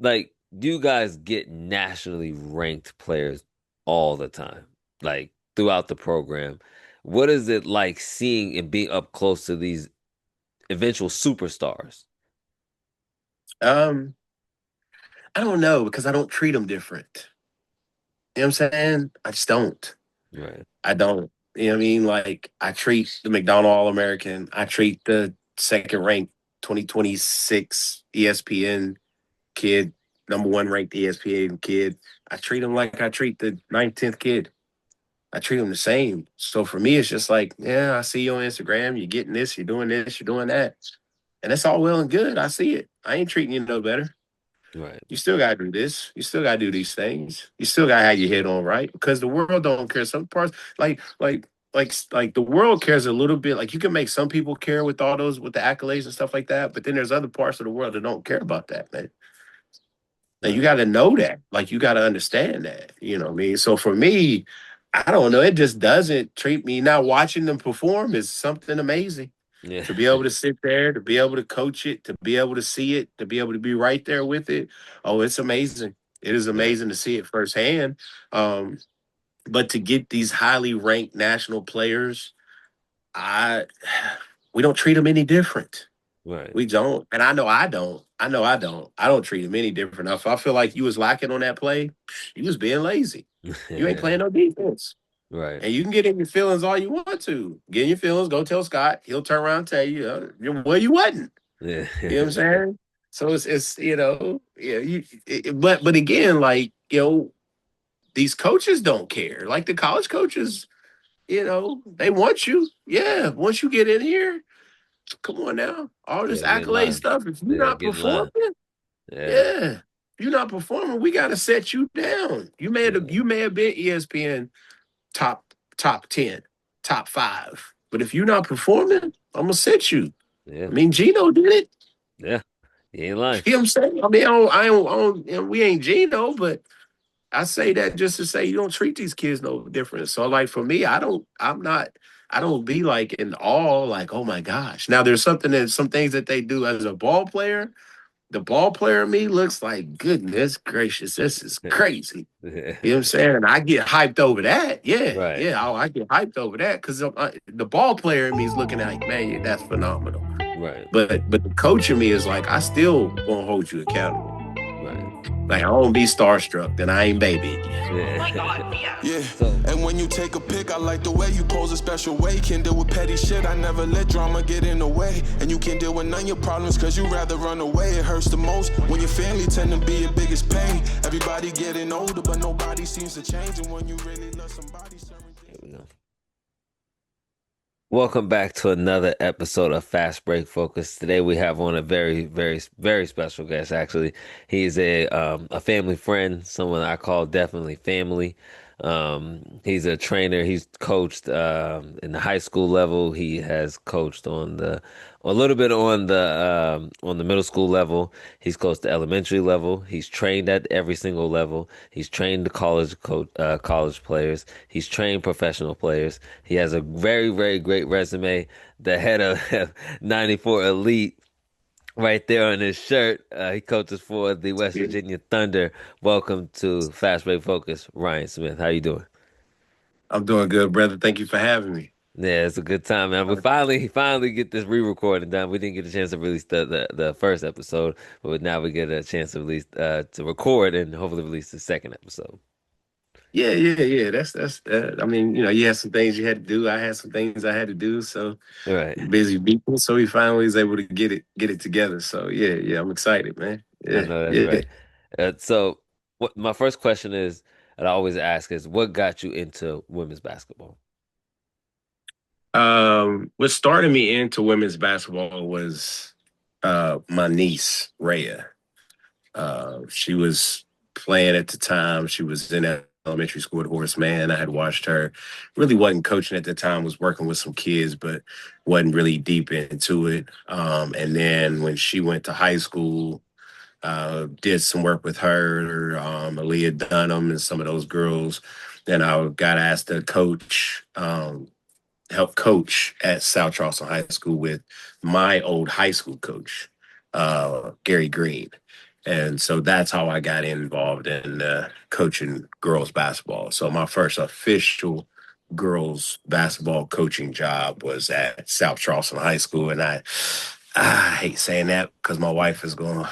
like you guys get nationally ranked players all the time, like throughout the program. What is it like seeing and being up close to these eventual superstars? Um, I don't know because I don't treat them different. You know what I'm saying? I just don't. Right. I don't. You know what I mean? Like I treat the McDonald All American. I treat the second ranked 2026 ESPN kid, number one ranked ESPN kid. I treat them like I treat the ninth, 10th kid. I treat them the same. So for me, it's just like, yeah, I see you on Instagram. You're getting this, you're doing that. And that's all well and good. I see it. I ain't treating you no better. Right. You still gotta do this. You still gotta do these things. You still gotta have your head on right because the world don't care. Some parts, like the world cares a little bit. Like you can make some people care with all those with the accolades and stuff like that, but then there's other parts of the world that don't care about that, man. And you Right. got to know that. Like you got to understand that. You know what I mean? So for me, I don't know. It just doesn't treat me. Now watching them perform is something amazing. Yeah. To be able to sit there, to be able to coach it, to be able to see it, to be able to be right there with it. Oh, it's amazing. It is Right. amazing to see it firsthand. Um, but to get these highly ranked national players, I we don't treat them any different. Right. We don't. And I know I don't. I know I don't. I don't treat him any different. If I feel like you was lacking on that play, you was being lazy. You ain't playing no defense. Right. And you can get in your feelings all you want to. Get in your feelings, go tell Scott. He'll turn around and tell you, well, you wasn't. Yeah. You know what I'm saying? So it's yeah, but again, like, these coaches don't care. Like the college coaches, they want you. Yeah, once you get in here, come on now. All this Yeah, get in accolade line. stuff. If you're Yeah, not get in line. performing, Yeah. yeah. If you're not performing, we gotta set you down. Yeah. You may have been ESPN top 10, top 5. But if you're not performing, I'm gonna set you. Yeah. I mean, Gino did it. Yeah. You ain't lying. You know what I'm saying? I mean, we ain't Gino, but I say that just to say you don't treat these kids no different. So like for me, I don't be like in awe, like, oh my gosh. Now there's some things that they do as a ball player. The ball player in me looks like, goodness gracious, this is crazy. Yeah. You know what I'm saying? And I get hyped over that. Yeah, Right. yeah, I get hyped over that because the ball player in me is looking like, man, yeah, that's phenomenal. Right. But the coach in me is like, I still won't hold you accountable. Right. Like I don't be starstruck, then I ain't baby. Yeah. Yeah, So, and when you take a pic, I like the way you pose a special way. Can deal with petty shit, I never let drama get in the way. And you can deal with none of your problems, cause you rather run away. It hurts the most when your family tend to be your biggest pain. Everybody getting older, but nobody seems to change. And when you really love somebody, certain here things. we go. Welcome back to another episode of Fast Break Focus. Today we have on a very, very, very special guest. Actually, he's a family friend, someone I call definitely family. He's a trainer. He's coached in the high school level. He has coached a little bit on the middle school level. He's coached the elementary level. He's trained at every single level. He's trained the college players. He's trained professional players. He has a very, very great resume. The head of 94 Elite right there on his shirt. He coaches for the West Virginia Thunder. Welcome to Fast Break Focus, Ryan Smith. How you doing? I'm doing good, brother. Thank you for having me. Yeah, it's a good time, man. We finally get this re-recording done. We didn't get a chance to release the first episode, but now we get a chance to release to record and hopefully release the second episode. Yeah, yeah, yeah. That's. I mean, you had some things you had to do. I had some things I had to do. So All right. busy people. So we finally was able to get it together. So yeah, yeah. I'm excited, man. I Yeah, know that's yeah. right. So, what my first question is, that I always ask is, what got you into women's basketball? What started me into women's basketball was my niece Rhea. She was playing at the time. She was in elementary school at Horace Mann. I had watched her. Really wasn't coaching at the time. Was working with some kids, but wasn't really deep into it. And then when she went to high school, did some work with her, Aaliyah Dunham, and some of those girls. Then I got asked to help coach at South Charleston High School with my old high school coach, Gary Green. And so that's how I got involved in coaching girls basketball. So my first official girls basketball coaching job was at South Charleston High School. And I hate saying that because my wife is going,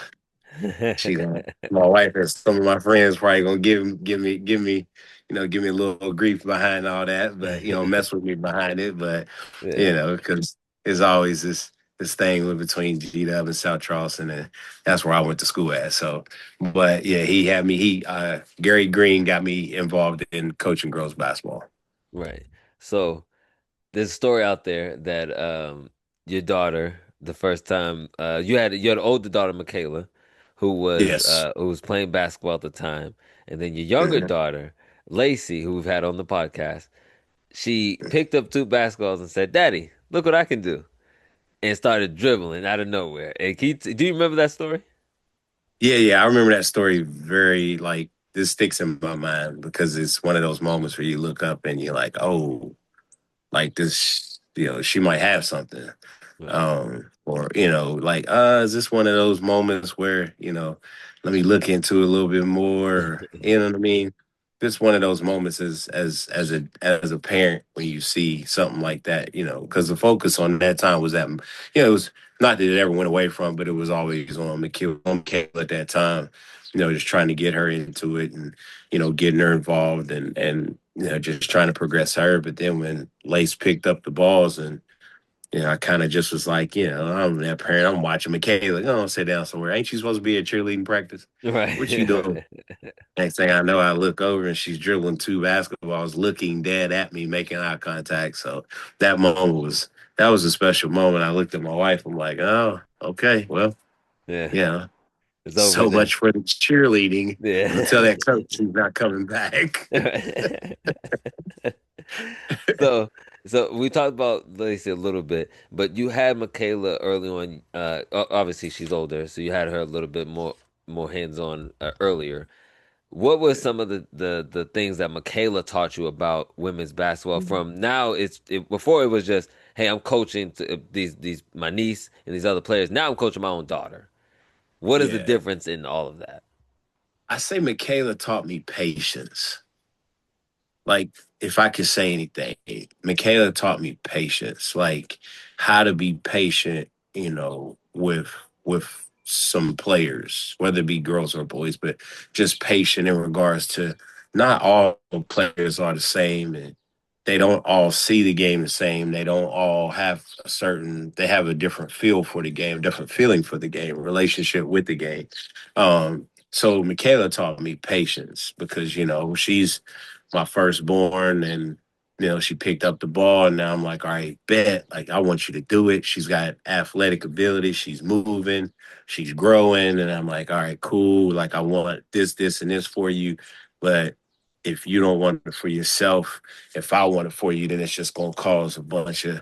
she gonna, my wife and some of my friends probably gonna give me a little grief behind all that, but mess with me behind it. But Yeah. because there's always this thing with between G Dub and South Charleston, and that's where I went to school at. So, but yeah, Gary Green got me involved in coaching girls basketball. Right. So there's a story out there that your daughter, the first time you had an older daughter, Michaela, Yes. who was playing basketball at the time, and then your younger Mhm. daughter, Lacey, who we've had on the podcast, she picked up two basketballs and said, "Daddy, look what I can do," and started dribbling out of nowhere. And do you remember that story? Yeah, I remember that story very like this sticks in my mind because it's one of those moments where you look up and you're like, oh, like this, she might have something. Right. Or, like, is this one of those moments where, let me look into it a little bit more, you know what I mean? Just one of those moments as a parent when you see something like that, because the focus on that time was that, it was not that it ever went away from, but it was always on Michaela at that time, just trying to get her into it and, getting her involved and just trying to progress her. But then when Lace picked up the balls and I kind of just was like, I'm that parent. I'm watching Michaela. Sit down somewhere. Ain't you supposed to be at cheerleading practice? What you doing? Right. Next thing I know, I look over and she's dribbling two basketballs, looking dead at me, making eye contact. So that was a special moment. I looked at my wife. I'm like, oh, okay, well, Yeah. yeah. It's over So then. much for the cheerleading until Yeah. that coach is not coming back. So, so we talked about Lacey a little bit, but you had Michaela early on. Obviously she's older, so you had her a little bit more hands-on earlier. What were some of the things that Michaela taught you about women's basketball? From now, before it was just, hey, I'm coaching these my niece and these other players. Now I'm coaching my own daughter. What is the Yeah. difference in all of that? I say Michaela taught me patience. Like, if I could say anything, Michaela taught me patience, like how to be patient, with some players, whether it be girls or boys, but just patient in regards to not all players are the same and they don't all see the game the same. They don't all have they have a different feel for the game, different feeling for the game, relationship with the game. So Michaela taught me patience because, she's my firstborn and she picked up the ball and now I'm like, all right, bet. Like I want you to do it. She's got athletic ability. She's moving, she's growing. And I'm like, all right, cool. Like I want this, and this for you. But if you don't want it for yourself, if I want it for you, then it's just gonna cause a bunch of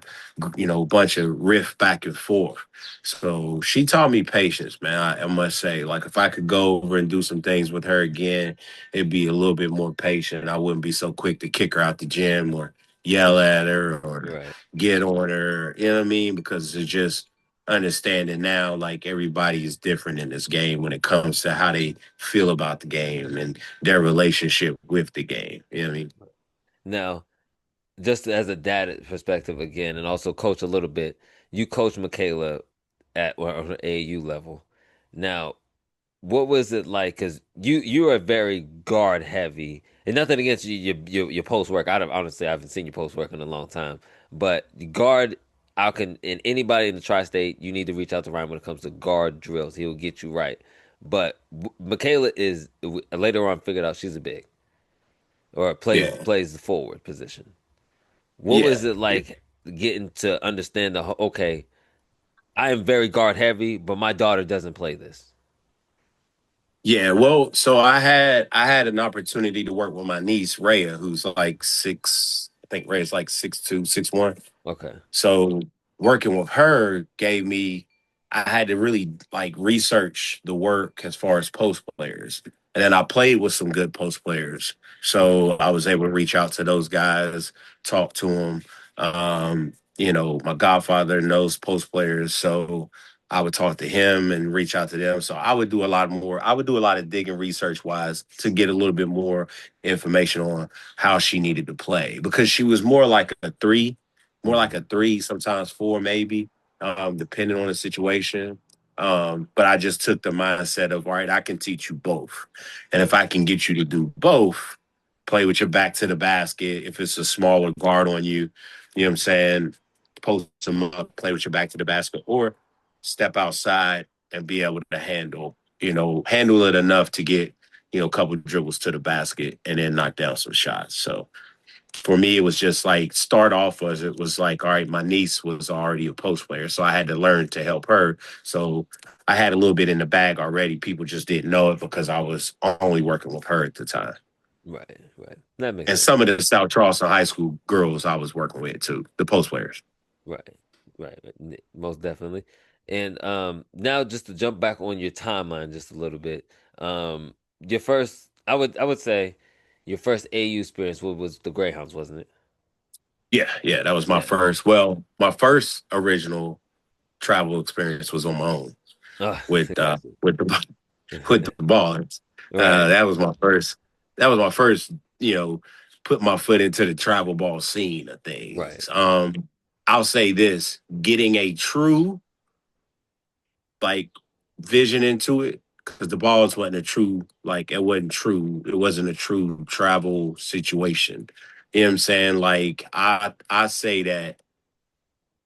riff back and forth. So she taught me patience, man. I must say, like if I could go over and do some things with her again, it'd be a little bit more patient. I wouldn't be so quick to kick her out the gym or yell at her or Right. get on her. You know what I mean? Because it's just understanding now, like everybody is different in this game when it comes to how they feel about the game and their relationship with the game. You know what I mean? Now, just as a dad perspective again, and also coach a little bit, you coach Michaela on an AAU level. Now, what was it like? Because you are very guard heavy, and nothing against your post work. Honestly, I haven't seen your post work in a long time, but guard. I can and anybody in the tri-state, you need to reach out to Ryan when it comes to guard drills. He'll get you right. But Michaela is later on figured out she's a big or Yeah. plays the forward position. What was Yeah. it like getting to understand okay, I am very guard heavy, but my daughter doesn't play this. Yeah, well, so I had an opportunity to work with my niece Rhea, who's like six. I think Rhea's like 6'2", 6'1". Okay. So working with her gave me, I had to really like research the work as far as post players. And then I played with some good post players. So I was able to reach out to those guys, talk to them. My godfather knows post players. So I would talk to him and reach out to them. So I would do a lot more. I would do a lot of digging research wise to get a little bit more information on how she needed to play because she was more like Hmm. a three, sometimes four, maybe, depending on the situation. But I just took the mindset of, all right, I can teach you both. And if Right. I can get you to do both, play with your back to the basket. If it's a smaller guard on you, you know what I'm saying? Post them up, play with your back to the basket, or step outside and be able to handle it enough to get, a couple dribbles to the basket and then knock down some shots. So for me, it was just like start off as it was like, all right, my niece was already a post player. So I had to learn to help her. So I had a little bit in the bag already. People just didn't know it because I was only working with her at the time. Right. Right. That makes And sense. some of the South Charleston High School girls I was working with too, the post players. Right. Right. Most definitely. And now just to jump back on your timeline just a little bit. Your first I would say your first AU experience was the Greyhounds, wasn't it? Yeah, yeah, that was my Yeah. first. Well, my first original travel experience was on my own Oh, with uh gotcha. with the with the ballers. Right. That was my first. That was my first. Put my foot into the travel ball scene of Right. things. I'll say this: getting a true like vision into it because the balls wasn't a true like it wasn't true. It wasn't a true travel situation. You know what I'm saying? Like I say that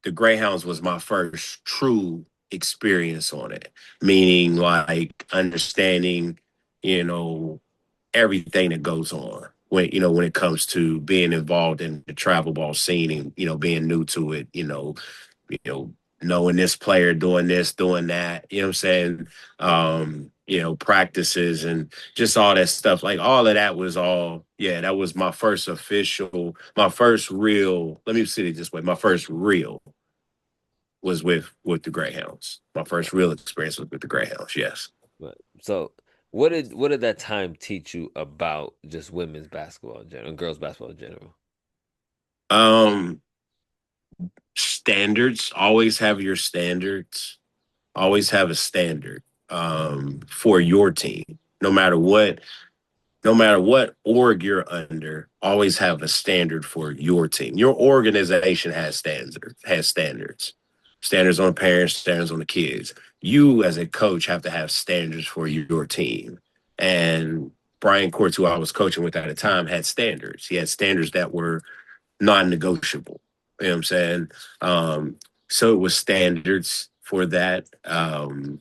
the Greyhounds was my first true experience on it, meaning like understanding, you know, everything that goes on when it comes to being involved in the travel ball scene and being new to it, you know, knowing this player doing this, doing that, you know what I'm saying? Practices and just all that stuff. Like all of that was all, yeah, that was my first real, let me say it this way, my first real was with the Greyhounds. My first real experience was with the Greyhounds. Yes. Right. So what did that time teach you about just women's basketball in general, and girls basketball in general? Um, Standards. Always have your standards. Always have a standard for your team. No matter what, no matter what org you're under, always have a standard for your team. Your organization has standards. Standards on parents, standards on the kids. You as a coach have to have standards for your team. And Brian Courts, who I was coaching with at the time, had standards. He had standards that were non-negotiable. You know what I'm saying? So it was standards for that. And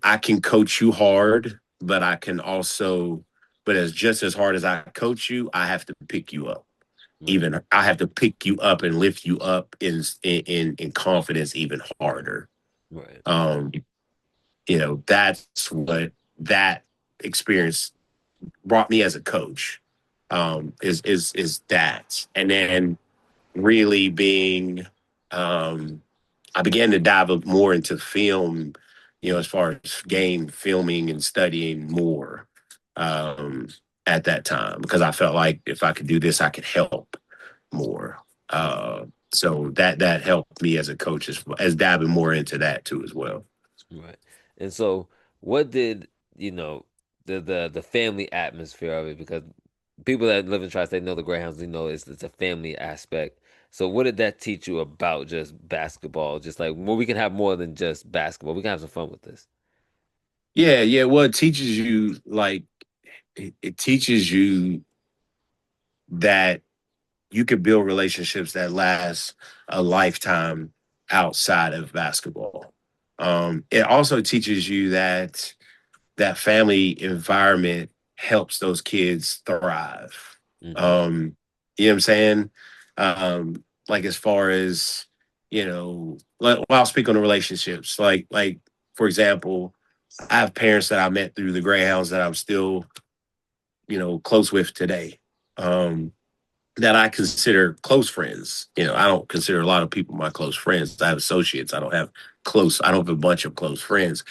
I can coach you hard, but I can also, but as just as hard as I coach you, I have to pick you up. Right. Even I have to pick you up and lift you up in confidence even harder. Right. Um, that's what that experience brought me as a coach. Is that, and then really being, I began to dive more into film, as far as game filming and studying more um, at that time because I felt like if I could do this, I could help more. So that helped me as a coach as diving more into that too as well. Right. And so what did, the family atmosphere of it, because people that live in tri-state know the Greyhounds, it's a family aspect. So what did that teach you about just basketball? Just like, well, we can have more than just basketball. We can have some fun with this. Yeah, yeah. Well, it teaches you like it teaches you that you could build relationships that last a lifetime outside of basketball. It also teaches you that family environment helps those kids thrive. Hmm. You know what I'm saying? Like as far as, like, well, I'll speak on the relationships. Like for example, I have parents that I met through the Greyhounds that I'm still, close with today. That I consider close friends. I don't consider a lot of people my close friends. I have associates. I don't have a bunch of close friends.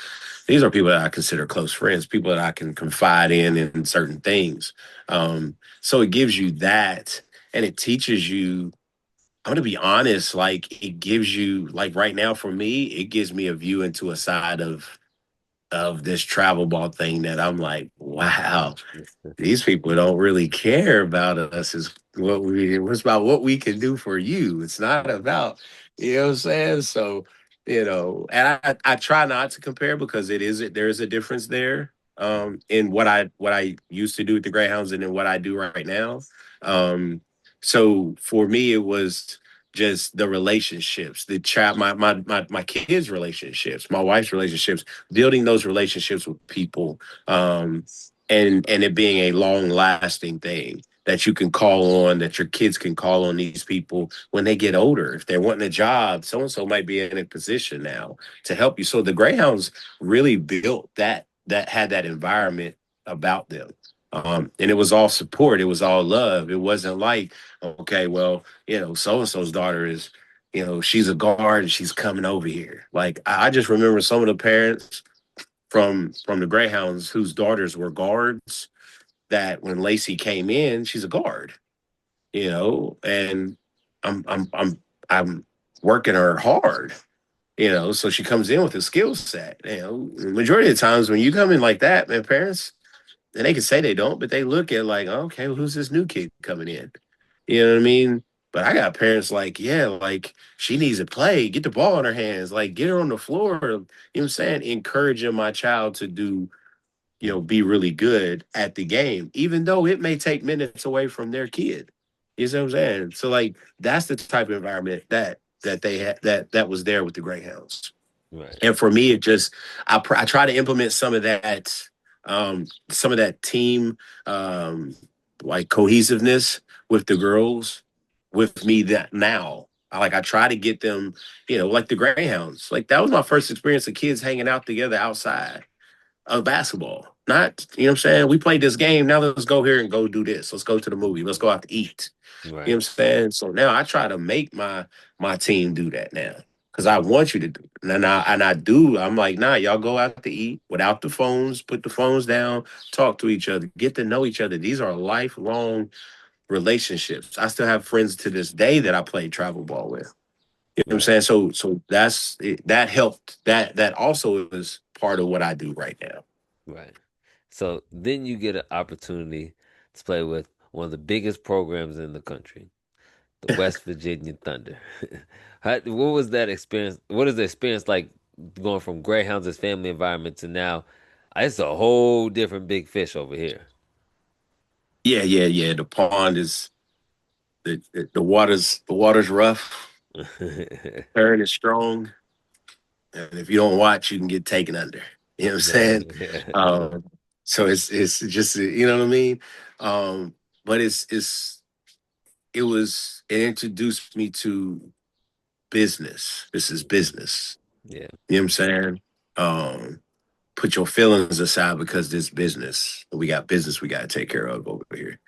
These are people that I consider close friends, people that I can confide in certain things. So it gives you that and it teaches you I'm gonna be honest, like it gives you like right now for me, it gives me a view into a side of this travel ball thing that I'm like, wow, these people don't really care about us is what we it's about what we can do for you. It's not about, you know what I'm saying? So, and I try not to compare because there is a difference there in what I used to do with the Greyhounds and in what I do right now. Um so for me it was just the relationships, the chat, my kids' relationships, my wife's relationships, building those relationships with people, and it being a long lasting thing that you can call on, that your kids can call on these people when they get older. If they're wanting a job, so and so might be in a position now to help you. So the Greyhounds really built that had that environment about them. And it was all support, it was all love. It wasn't like, okay, well, so and so's daughter is, she's a guard and she's coming over here. Like I just remember some of the parents from the Greyhounds whose daughters were guards, that when Lacey came in, she's a guard, and I'm working her hard, so she comes in with a skill set. The majority of the times when you come in like that, man, parents, and they can say they don't, but they look at like, okay, well, who's this new kid coming in? You know what I mean? But I got parents like, yeah, like she needs to play, get the ball in her hands, like get her on the floor. You know what I'm saying? Encouraging my child to do, be really good at the game, even though it may take minutes away from their kid. You know what I'm saying? So like that's the type of environment that they had that was there with the Greyhounds. Right. And for me, it just I try to implement some of that team like cohesiveness with the girls with me that now. I try to get them, like the Greyhounds. Like that was my first experience of kids hanging out together outside of basketball. Not, you know what I'm saying? We played this game. Now let's go here and go do this. Let's go to the movie. Let's go out to eat. You know what I'm Right. saying? So now I try to make my team do that now. Because I want you to do it. And I do. I'm like, nah, y'all go out to eat without the phones, put the phones down, talk to each other, get to know each other. These are lifelong relationships. I still have friends to this day that I played travel ball with. You know what I'm Right. saying? So that's it, that helped. That also is part of what I do right now. Right. So then you get an opportunity to play with one of the biggest programs in the country, the West Virginia Thunder. What was that experience? What is the experience like going from Greyhounds as family environment to now? It's a whole different big fish over here. Yeah, yeah, yeah. The pond is the water's rough. Current is strong, and if you don't watch, you can get taken under. You know what I'm saying? Yeah. Um, so it's just you know what I mean. But it introduced me to business. This is business. Yeah. You know what I'm saying? Um, put your feelings aside because this business. We got business we got to take care of over here.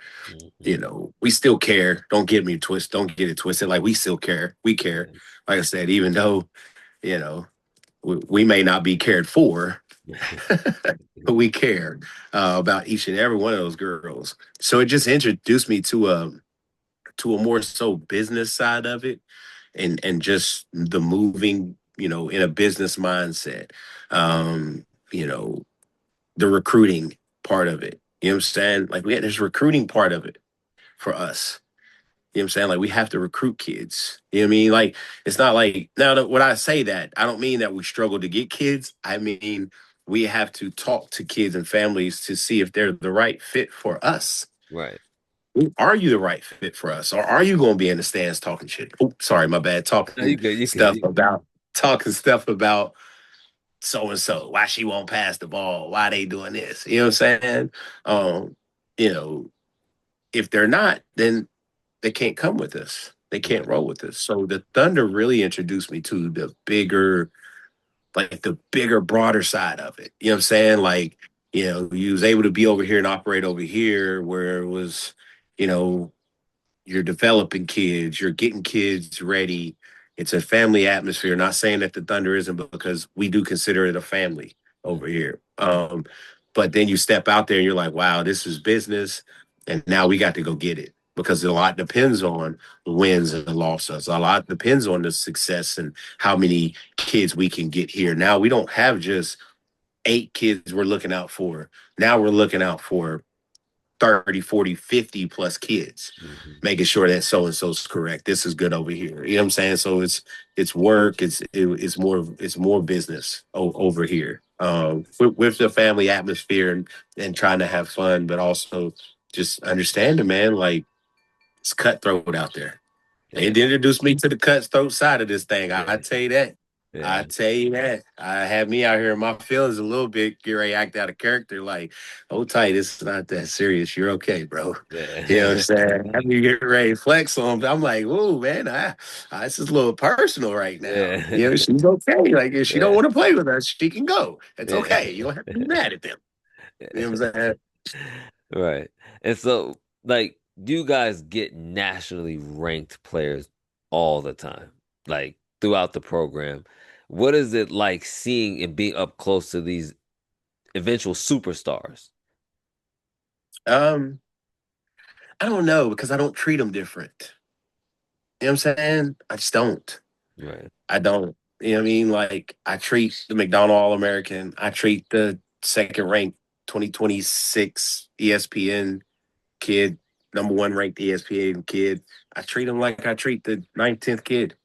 Mhm. We still care. Don't get it twisted. Like we still care. We care. Like I said, even though, you know, we may not be cared for, but we care about each and every one of those girls. So it just introduced me to a more so business side of it, and just the moving, in a business mindset. Um, you know, the recruiting part of it. You know what I'm saying? Like we had this recruiting part of it for us. You know what I'm saying? Like we have to recruit kids. You know what I mean? Like it's not like now when I say that, I don't mean that we struggle to get kids. I mean we have to talk to kids and families to see if they're the right fit for us. Right. Are you the right fit for us? Or are you gonna be in the stands talking shit? Oh, sorry, my bad. No, you good. You Stuff good. about talking stuff about so and so, why she won't pass the ball, why they doing this. You know what I'm saying? Um, you know, if they're not, then they can't come with us. They can't Right. roll with us. So the Thunder really introduced me to the bigger, broader side of it. You know what I'm saying? Like, you was able to be over here and operate over here where it was, you know, you're developing kids, you're getting kids ready. It's a family atmosphere. Not saying that the Thunder isn't, but because we do consider it a family over Mhm. here. But then you step out there and you're like, wow, this is business. And now we got to go get it. because a lot depends on the wins and the losses. A lot depends on the success and how many kids we can get here. Now we don't have just 8 kids we're looking out for. Now we're looking out for 30, 40, 50 plus kids, making sure that so and so's correct. This is good over here. You know what I'm saying? So it's work, it's more business over here. With the family atmosphere and trying to have fun, but also just understanding, man, like it's cutthroat out there. They introduced me to the cutthroat side of this thing. I tell you that. I tell you that. I had me out here in my feelings a little bit, get ready to act out of character, like, oh tight, it's not that serious. You're okay, bro. You know what I'm saying? After you get ready to flex on them, I'm like, whoa, man, this is a little personal right now. You know, she's okay. Like, if she don't want to play with us, she can go. It's okay. You don't have to be mad at them. You know what I'm saying? Right. And so, like, you guys get nationally ranked players all the time, like throughout the program. What is it like seeing and being up close to these eventual superstars? Um, I don't know because I don't treat them different. You know what I'm saying? I just don't. Right. I don't. You know what I mean? Like, I treat the McDonald All American, I treat the second ranked 2026 ESPN kid, number one ranked ESPN kid. I treat him like I treat the 9th, 10th kid.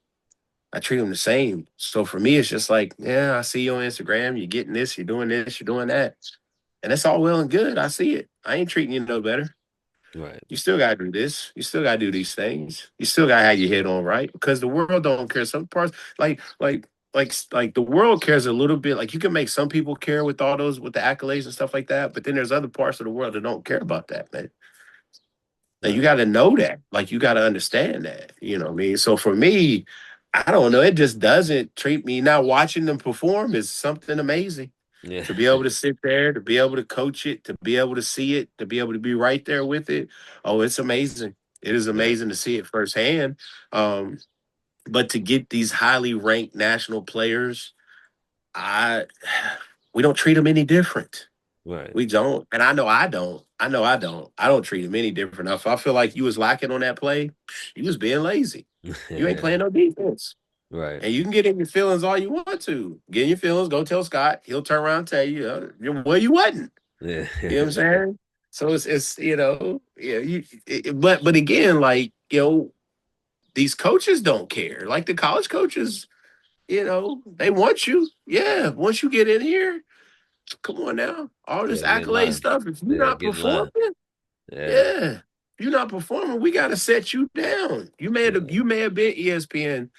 I treat them the same. So for me, it's just like, yeah, I see you on Instagram. You're getting this, you're doing this, you're doing that. And that's all well and good. I see it. I ain't treating you no better. Right. You still gotta do this. You still gotta do these things. You still gotta have your head on right because the world don't care. Some parts, like the world cares a little bit. Like you can make some people care with all those with the accolades and stuff like that, but then there's other parts of the world that don't care about that, man. And you got to know that. Like you got to understand that. You know what I mean? So for me, I don't know. It just doesn't treat me. Now watching them perform is something amazing. Yeah. To be able to sit there, to be able to coach it, to be able to see it, to be able to be right there with it. Oh, it's amazing. It is amazing to see it firsthand. But to get these highly ranked national players, I we don't treat them any different. Right. We don't. And I know I don't. I know I don't. I don't treat him any different. If I feel like you was lacking on that play, you was being lazy. You ain't playing no defense. Right. And you can get in your feelings all you want to. Get in your feelings, go tell Scott. He'll turn around and tell you, well, you wasn't. Yeah. You know what I'm saying? So it's but again, like, these coaches don't care. Like the college coaches, they want you. Yeah, once you get in here, come on now. All this accolade stuff. If you're not performing, if you're not performing, we gotta set you down. You may have been ESPN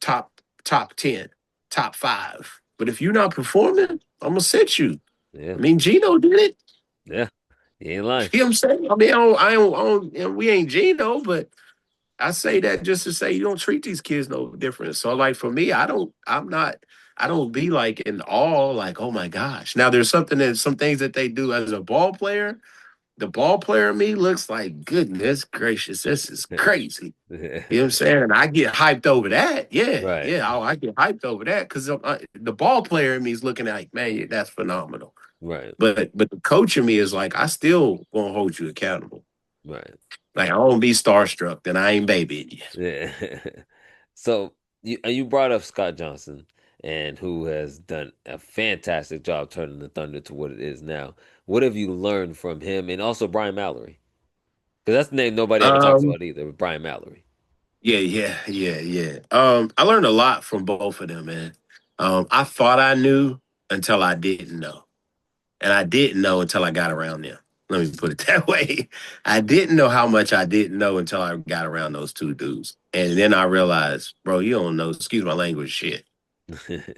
top 10, top 5. But if you're not performing, I'm gonna set you. Yeah. I mean, Gino did it. Yeah. He ain't lying. You know what I'm saying? I mean, I don't we ain't Gino, but I say that just to say you don't treat these kids no different. So like for me, I don't be like in awe, like, oh my gosh. Now there's some things that they do as a ball player. The ball player in me looks like, goodness gracious, this is crazy. You know what I'm saying? And I get hyped over that. Yeah. Right. Yeah. I get hyped over that because the ball player in me is looking like, man, that's phenomenal. Right. But the coach in me is like, I still won't hold you accountable. Right. Like I won't be starstruck, then I ain't babying you. Yeah. So you brought up Scott Johnson, and who has done a fantastic job turning the Thunder to what it is now. What have you learned from him, and also Brian Mallory? Because that's the name nobody ever talks about either. Brian Mallory. Yeah. I learned a lot from both of them, man. I thought I knew until I didn't know, and I didn't know until I got around them. Let me put it that way. I didn't know how much I didn't know until I got around those two dudes. And then I realized, bro, you don't know, excuse my language, shit.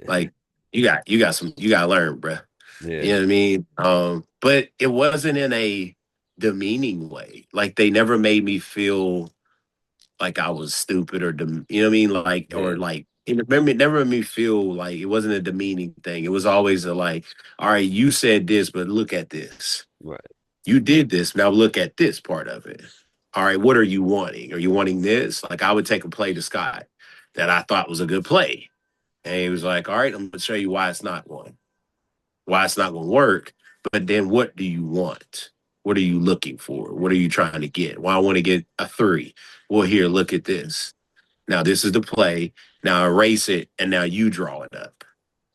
Like, you gotta learn, bro. Yeah. You know what I mean? But it wasn't in a demeaning way. Like, they never made me feel like I was stupid or, you know what I mean? Like, or like, it never made me feel like it wasn't a demeaning thing. It was always like, all right, you said this, but look at this. Right. You did this. Now look at this part of it. All right, what are you wanting? Are you wanting this? Like I would take a play to Scott that I thought was a good play. And he was like, all right, I'm going to show you why it's not going to work. But then what do you want? What are you looking for? What are you trying to get? Well, I want to get a 3. Well, here, look at this. Now this is the play. Now erase it, and now you draw it up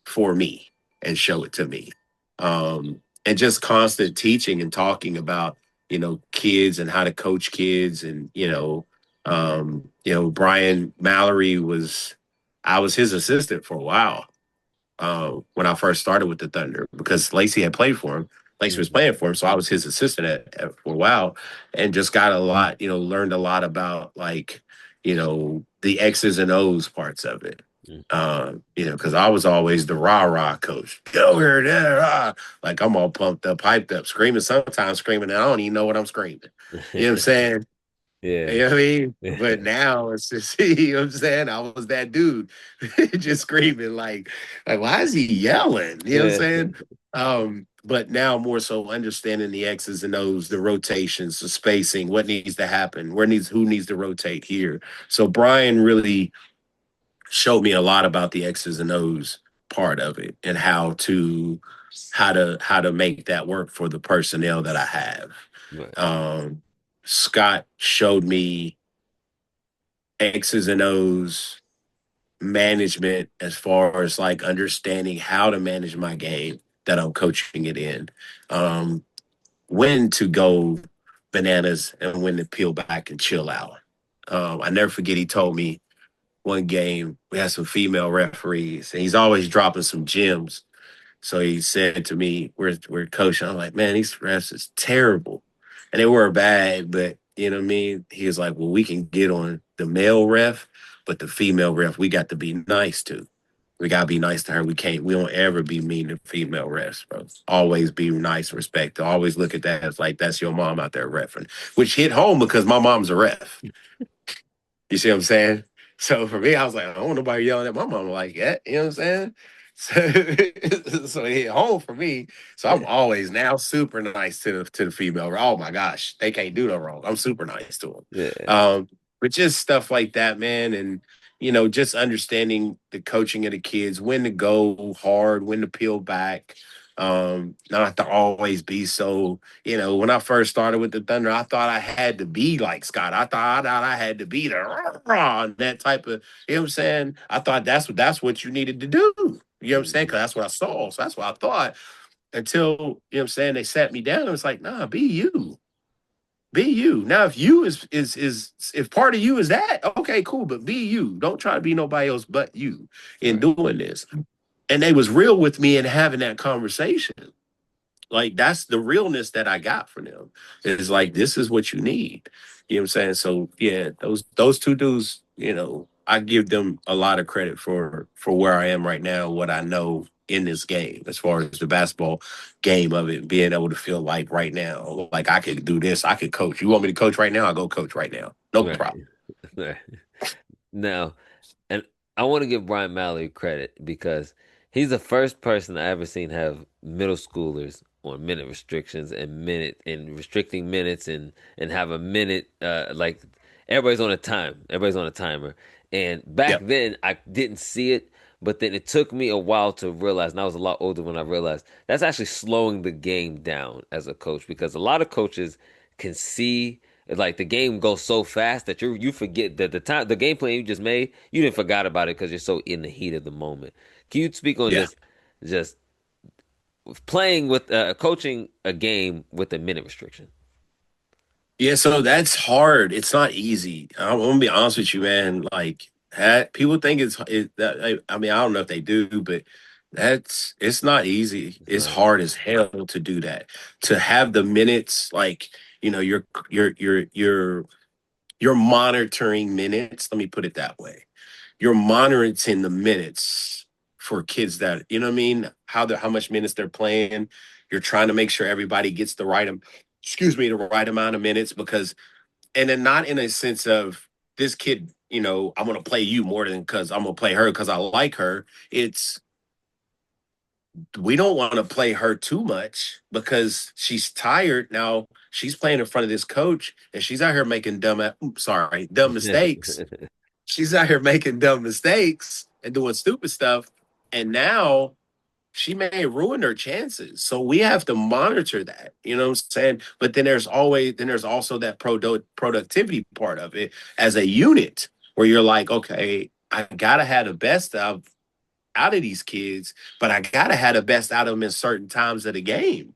for me and show it to me. And just constant teaching and talking about, kids and how to coach kids. And, Brian Mallory I was his assistant for a while when I first started with the Thunder because Lacey had played for him. Lacey was playing for him, so I was his assistant for a while, and just got a lot, learned a lot about the X's and O's parts of it. Because I was always the rah coach. Get over here, there, rah. Like I'm all pumped up, hyped up, screaming. Sometimes screaming, and I don't even know what I'm screaming. You know what I'm saying? Yeah. You know what I mean? But now it's just, you know what I'm saying? I was that dude just screaming like, why is he yelling? You know what I'm saying? But now more so understanding the X's and O's, the rotations, the spacing, what needs to happen, who needs to rotate here. So Brian really showed me a lot about the X's and O's part of it and how to make that work for the personnel that I have. Right. Scott showed me X's and O's management as far as like understanding how to manage my game that I'm coaching it in. When to go bananas and when to peel back and chill out. I never forget he told me one game we had some female referees and he's always dropping some gems. So he said to me, we're coaching. I'm like, man, these refs is terrible. And they were bad, but you know what I mean? He was like, well, we can get on the male ref, but the female ref, we got to be nice to. We got to be nice to her. We don't ever be mean to female refs, bro. Always be nice, respect. Always look at that as like, that's your mom out there refing, which hit home because my mom's a ref. You see what I'm saying? So for me, I was like, I don't want nobody yelling at my mom like that. You know what I'm saying? So it hit home for me. So I'm always now super nice to the female. Oh my gosh, they can't do no wrong. I'm super nice to them. Yeah. But just stuff like that, man, and just understanding the coaching of the kids, when to go hard, when to peel back. Not to always be so, when I first started with the Thunder, I thought I had to be like Scott. I thought I had to be that type of, you know what I'm saying? I thought that's what you needed to do. You know what I'm saying? Because that's what I saw. So that's what I thought until, you know what I'm saying, they sat me down. It was like, nah, be you. Be you. Now, if you is if part of you is that, okay, cool. But be you. Don't try to be nobody else but you in doing this. And they was real with me and having that conversation. Like that's the realness that I got from them. It's like this is what you need. You know what I'm saying? So yeah, those two dudes, I give them a lot of credit for where I am right now, what I know in this game, as far as the basketball game of it, being able to feel like right now, like I could do this, I could coach. You want me to coach right now? I'll go coach right now. No problem. Right. Now, and I want to give Brian Mallory credit because he's the first person I ever seen have middle schoolers on minute restrictions and restricting minutes and have a minute like everybody's on a time. Everybody's on a timer. And back then I didn't see it, but then it took me a while to realize, and I was a lot older when I realized that's actually slowing the game down as a coach because a lot of coaches can see like the game goes so fast that you forget that the game plan you just made, you didn't forgot about it because you're so in the heat of the moment. Can you speak on just playing with coaching a game with a minute restriction? Yeah, so that's hard. It's not easy. I'm gonna be honest with you, man. Like people think I mean, I don't know if they do, but it's not easy. It's hard as hell to do that. To have the minutes, like you're monitoring minutes. Let me put it that way. You're monitoring the minutes for kids that what I mean, how much minutes they're playing. You're trying to make sure everybody gets the right amount of minutes because, and then not in a sense of this kid, I'm going to play you more than because I'm going to play her because I like her. It's, we don't want to play her too much because she's tired. Now she's playing in front of this coach and she's out here making dumb mistakes. She's out here making dumb mistakes and doing stupid stuff. And now she may ruin her chances. So we have to monitor that. You know what I'm saying? But then there's also that productivity part of it as a unit where you're like, okay, I gotta have the best out of these kids, but I gotta have the best out of them in certain times of the game.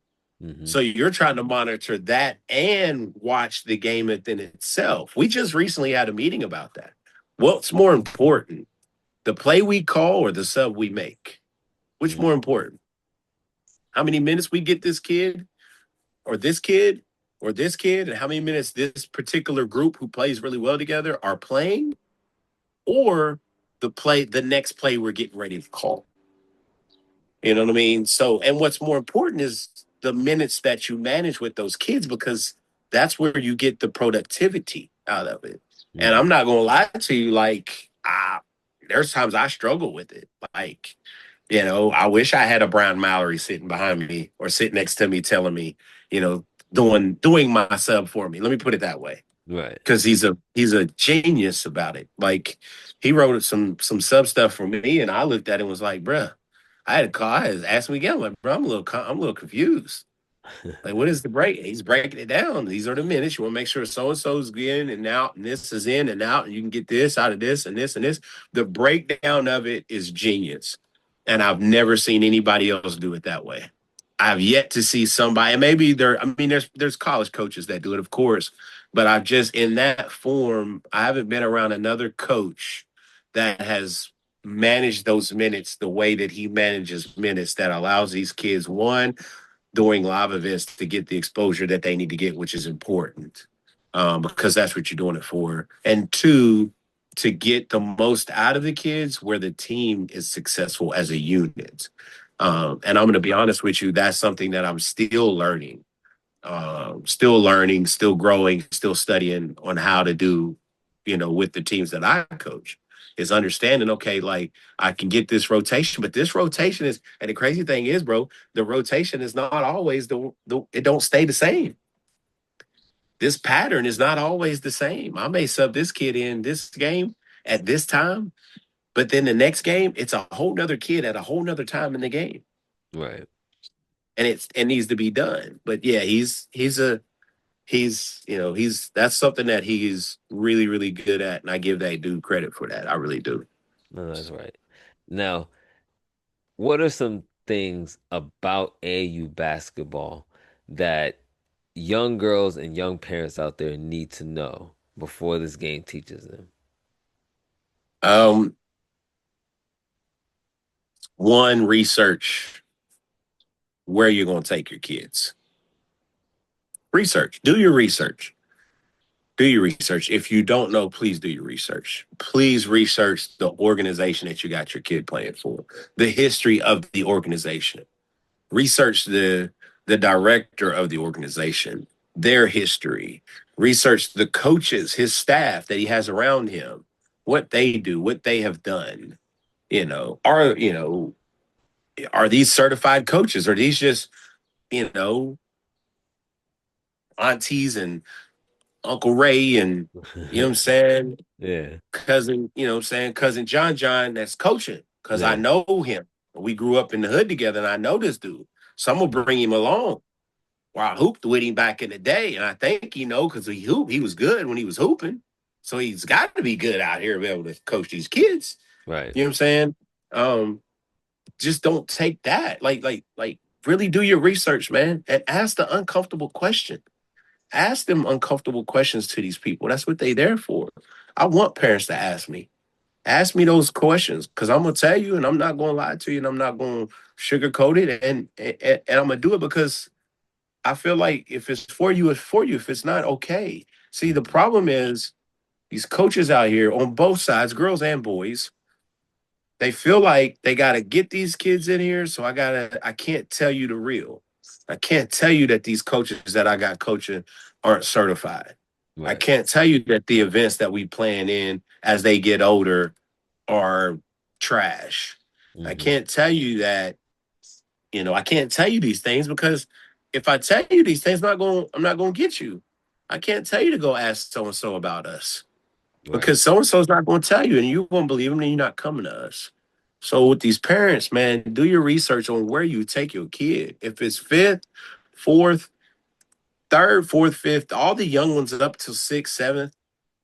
So you're trying to monitor that and watch the game within itself. We just recently had a meeting about that. What's more important, the play we call or the sub we make? Which more important? How many minutes we get this kid or this kid or this kid, and how many minutes this particular group who plays really well together are playing, or the next play we're getting ready to call. You know what I mean? So, and what's more important is the minutes that you manage with those kids, because that's where you get the productivity out of it. And I'm not gonna lie to you, like, there's times I struggle with it. Like, you know, I wish I had a Brown Mallory sitting behind me or sitting next to me telling me, you know, doing my sub for me. Let me put it that way. Right. Because he's a genius about it. Like, he wrote some sub stuff for me, and I looked at it and was like, bruh, I had to call. I had to ask him again. I'm like, bro, I'm a little confused. Like, what is the break? He's breaking it down. These are the minutes. You want to make sure so and so's in and out, and this is in and out, and you can get this out of this and this and this. The breakdown of it is genius, and I've never seen anybody else do it that way. I've yet to see somebody. And maybe there's college coaches that do it, of course, but I've just in that form. I haven't been around another coach that has manage those minutes the way that he manages minutes, that allows these kids, one, during live events, to get the exposure that they need to get, which is important, because that's what you're doing it for. And two, to get the most out of the kids where the team is successful as a unit. And I'm going to be honest with you, that's something that I'm still learning, still growing, still studying on how to do, you know, with the teams that I coach. Is understanding, okay, like, I can get this rotation, but this rotation is, and the crazy thing is, bro, the rotation is not always it don't stay the same. This pattern is not always the same. I may sub this kid in this game at this time, but then the next game, it's a whole nother kid at a whole nother time in the game. Right. And it needs to be done. But yeah, that's something that he's really, really good at. And I give that dude credit for that. I really do. No, that's right. Now, what are some things about AAU basketball that young girls and young parents out there need to know before this game teaches them? One, research where you're going to take your kids. Research. Do your research. Do your research. If you don't know, please do your research. Please research the organization that you got your kid playing for, the history of the organization. Research the director of the organization, their history. Research the coaches, his staff that he has around him, what they do, what they have done. Are these certified coaches? Are these just, aunties and Uncle Ray and, you know what I'm saying? Yeah. Cousin John that's coaching, because I know him. We grew up in the hood together, and I know this dude. So I'm going to bring him along. Well, I hooped with him back in the day, and I think, because he was good when he was hooping. So he's got to be good out here to be able to coach these kids. Right. You know what I'm saying? Just don't take that. Like really do your research, man, and ask the uncomfortable question. Ask them uncomfortable questions to these people. That's what they're there for. I want parents to ask me those questions, because I'm going to tell you, and I'm not going to lie to you, and I'm not going to sugarcoat it. And I'm going to do it because I feel like if it's for you, it's for you. If it's not, okay. See, the problem is these coaches out here on both sides, girls and boys, they feel like they got to get these kids in here. So I can't tell you the real. I can't tell you that these coaches that I got coaching aren't certified. Right. I can't tell you that the events that we plan in as they get older are trash. Mm-hmm. I can't tell you that, I can't tell you these things, because if I tell you these things, I'm not going to get you. I can't tell you to go ask so-and-so about us. Right. Because so-and-so's not going to tell you, and you won't believe them, and you're not coming to us. So with these parents, man, do your research on where you take your kid. If it's fifth, fourth, third, fourth, fifth, all the young ones up to sixth, seventh,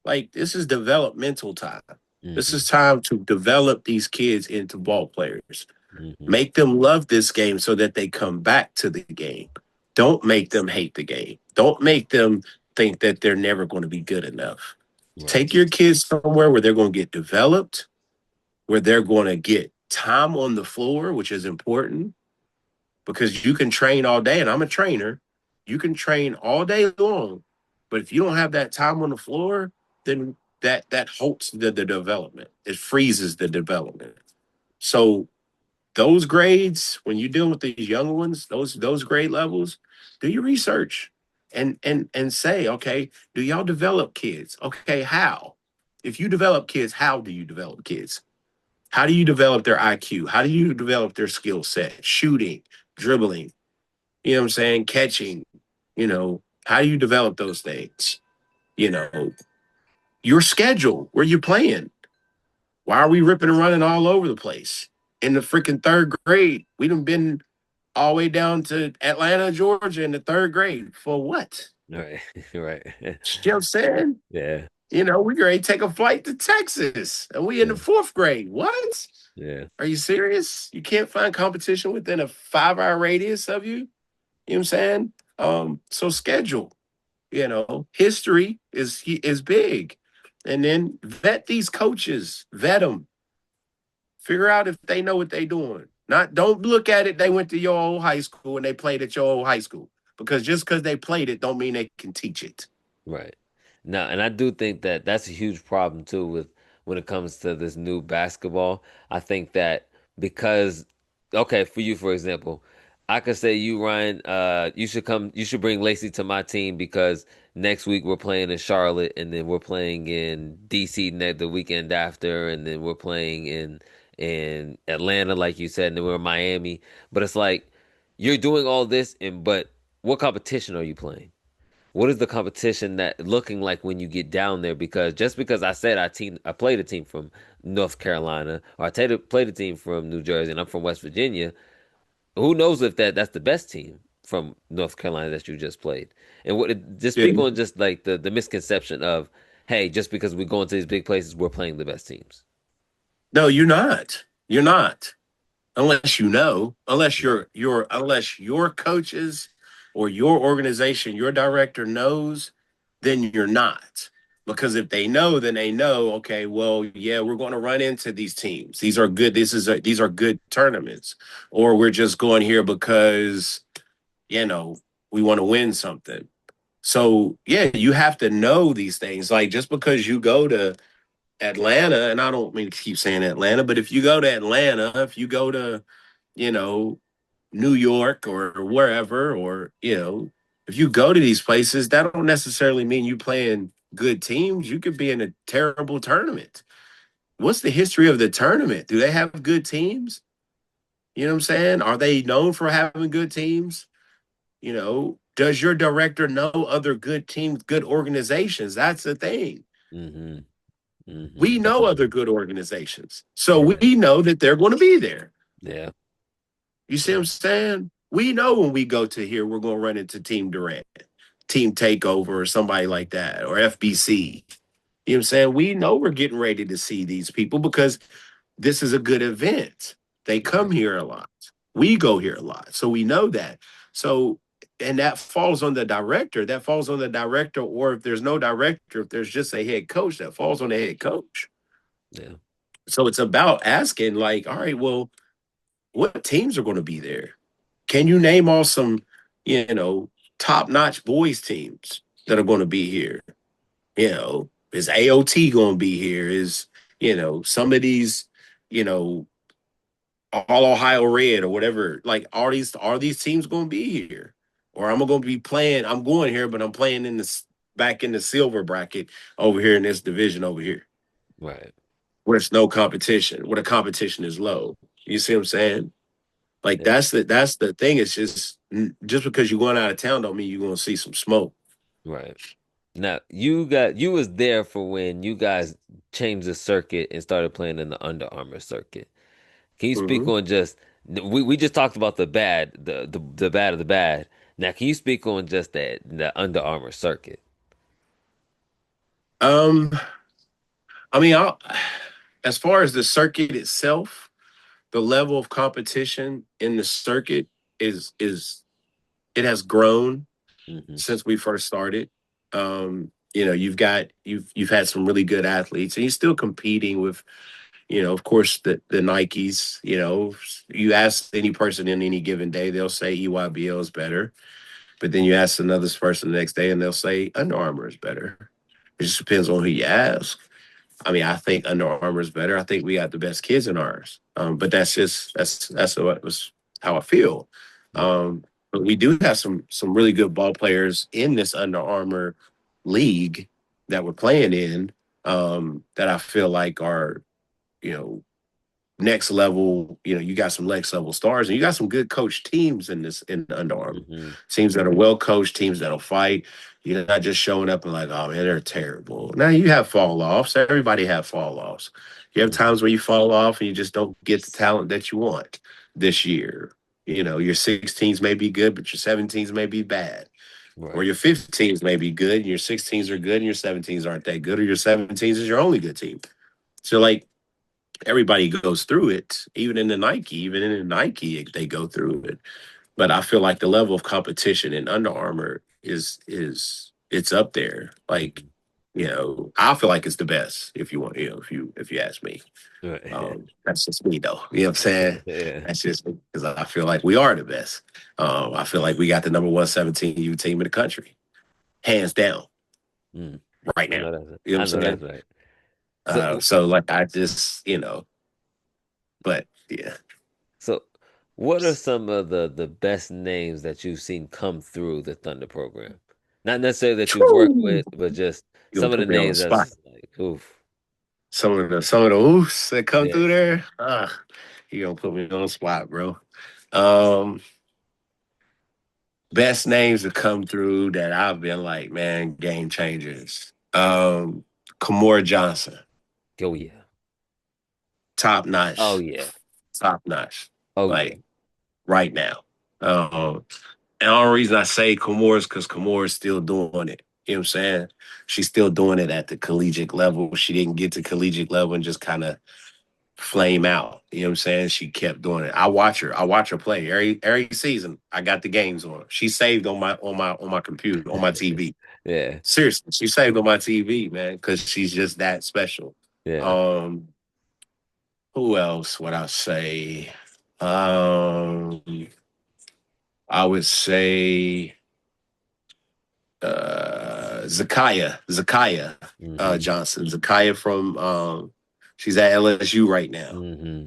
like this is developmental time. This Hmm. is time to develop these kids into ball players. Hmm. Make them love this game so that they come back to the game. Don't make them hate the game. Don't make them think that they're never going to be good enough. Right. Take your kids somewhere where they're going to get developed, where they're going to get time on the floor, which is important because you can train all day. And I'm a trainer. You can train all day long. But if you don't have that time on the floor, then that halts the development. It freezes the development. So those grades, when you deal with these young ones, those grade levels, do your research and say, okay, do y'all develop kids? Okay, how? If you develop kids, how do you develop kids? How do you develop their IQ? How do you develop their skill set? Shooting, dribbling, you know what I'm saying? Catching, how do you develop those things? You know, your schedule, where you playing? Why are we ripping and running all over the place? In the freaking third grade, we done been all the way down to Atlanta, Georgia in the third grade. For what? Right. Right. You know what I'm saying? Yeah. We ready to take a flight to Texas and we in the Yeah. fourth grade. What? Yeah. Are you serious? You can't find competition within a 5-hour radius of you? You know what I'm saying? So schedule, history is big. And then vet these coaches, vet them, figure out if they know what they're doing. Not don't look at it. They went to your old high school and they played at your old high school because just because they played it don't mean they can teach it. Right. Now, and I do think that that's a huge problem too with when it comes to this new basketball. I think that because, okay, for you, for example, I could say you, Ryan, you should bring Lacey to my team because next week we're playing in Charlotte and then we're playing in DC the weekend after and then we're playing in Atlanta, like you said, and then we're in Miami. But it's like you're doing all this but what competition are you playing? What is the competition that looking like when you get down there? Because just because I said I played a team from North Carolina or played a team from New Jersey and I'm from West Virginia, who knows if that's the best team from North Carolina that you just played? And just Yeah. speak on just like the misconception of, hey, just because we go into these big places, we're playing the best teams. No, you're not. You're not. Unless you know, unless Right. unless your coaches or your organization, your director knows, then you're not. Because if they know, then they know, okay, well, yeah, we're going to run into these teams. These are good. These are good tournaments. Or we're just going here because, you know, we want to win something. So, yeah, you have to know these things. Like just because you go to Atlanta, and I don't mean to keep saying Atlanta, but if you go to Atlanta, if you go to, you know, New York or wherever, or, if you go to these places, that don't necessarily mean you playing good teams. You could be in a terrible tournament. What's the history of the tournament? Do they have good teams? You know what I'm saying? Are they known for having good teams? Does your director know other good teams, good organizations? That's the thing. Mm-hmm. We Mm-hmm. know other good organizations. So Right. we know that they're going to be there. Yeah. You see Yeah. what I'm saying? We know when we go to here, we're going to run into Team Durant, Team Takeover, or somebody like that, or FBC. You know what I'm saying? We know we're getting ready to see these people because this is a good event. They come Right. here a lot. We go here a lot. So we know that. So, and that falls on the director. That falls on the director, or if there's no director, if there's just a head coach, that falls on the head coach. Yeah. So it's about asking, like, all right, well, what teams are going to be there? Can you name all some, you know, top notch boys teams that are going to be here? Is AOT going to be here? Is, some of these, you know, all Ohio Red or whatever, like are these teams going to be here? Or I'm going to be playing, I'm going here, but I'm playing back in the silver bracket over here in this division over here Right. where it's no competition, where the competition is low. You see what I'm saying? Like Yeah. that's the thing. It's just because you're going out of town don't mean you're gonna see some smoke. Right. Now you was there for when you guys changed the circuit and started playing in the Under Armour circuit. Can you speak Hmm. on just we just talked about the bad, the bad of the bad. Now, can you speak on just that the Under Armour circuit? Um, I mean, as far as the circuit itself, the level of competition in the circuit is it has grown Hmm. since we first started. You've had some really good athletes, and you're still competing with, of course, the Nikes. You ask any person in any given day, they'll say EYBL is better. But then you ask another person the next day, and they'll say Under Armour is better. It just depends on who you ask. I mean, I think Under Armour is better. I think we got the best kids in ours. But that's what was how I feel. Right. But we do have some really good ball players in this Under Armour league that we're playing in, that I feel like are, you know next level. You got some next level stars, and you got some good coached teams in Under Armour. Hmm. Teams that are well coached, teams that'll fight. You're not just showing up and like, oh man, they're terrible. Now you have fall offs. Everybody have fall offs. You have Hmm. times where you fall off and you just don't get the talent that you want this year. Your 16s may be good, but your 17s may be bad. Or Right. your 15s may be good, and your 16s are good, and your 17s aren't that good, or your 17s is your only good team. So like everybody goes through it, even in the Nike, they go through it. But I feel like the level of competition in Under Armour is it's up there. Like, Hmm. I feel like it's the best if you want, if you ask me. Right. That's just me though. You know what I'm saying? Yeah. That's just because I feel like we are the best. I feel like we got the number 117U team in the country, hands down, Mm. right I now. know that's You know I what know I'm that's saying? right. So So like I just, but yeah. so what are some of the best names that you've seen come through the Thunder program? Not necessarily that you've worked Whew. with, but just You gonna some of the put me on the names spot. that's like, oof. Some of the oofs that come Yeah. through there. You gonna put me on the spot, bro. Um, Best names that come through that I've been like, man, game changers. Kamora Johnson, Oh yeah. top Oh notch, yeah. top notch. Oh yeah. Like right now. And the only reason I say Kamora is because Kamora is still doing it. You know what I'm saying? She's still doing it at the collegiate level. She didn't get to collegiate level and just kind of flame out. You know what I'm saying? She kept doing it. I watch her. I watch her play every season. I got the games on. She saved on my computer, on my TV. Yeah. Seriously, she saved on my TV, man, because she's just that special. Yeah. Um, who else would I say? Um, I would say Zakiya Hmm. Johnson. Zakiya from she's at LSU right now. Hmm.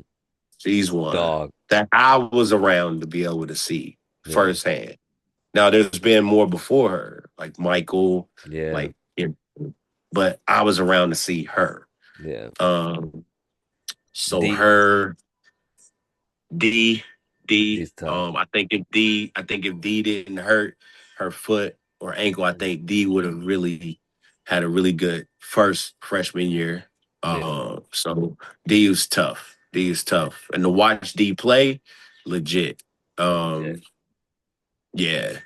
She's one Dog. that I was around to be able to see Yeah. firsthand. Now there's been more before her, like Michael, Yeah. like but I was around to see her. Yeah. Um, so D. her D D. D's tough. I think if D didn't hurt her foot or ankle, I think D would have really had a really good first freshman year. Yeah. So D was tough. D is tough, and to watch D play, legit. Yeah. Um, yeah.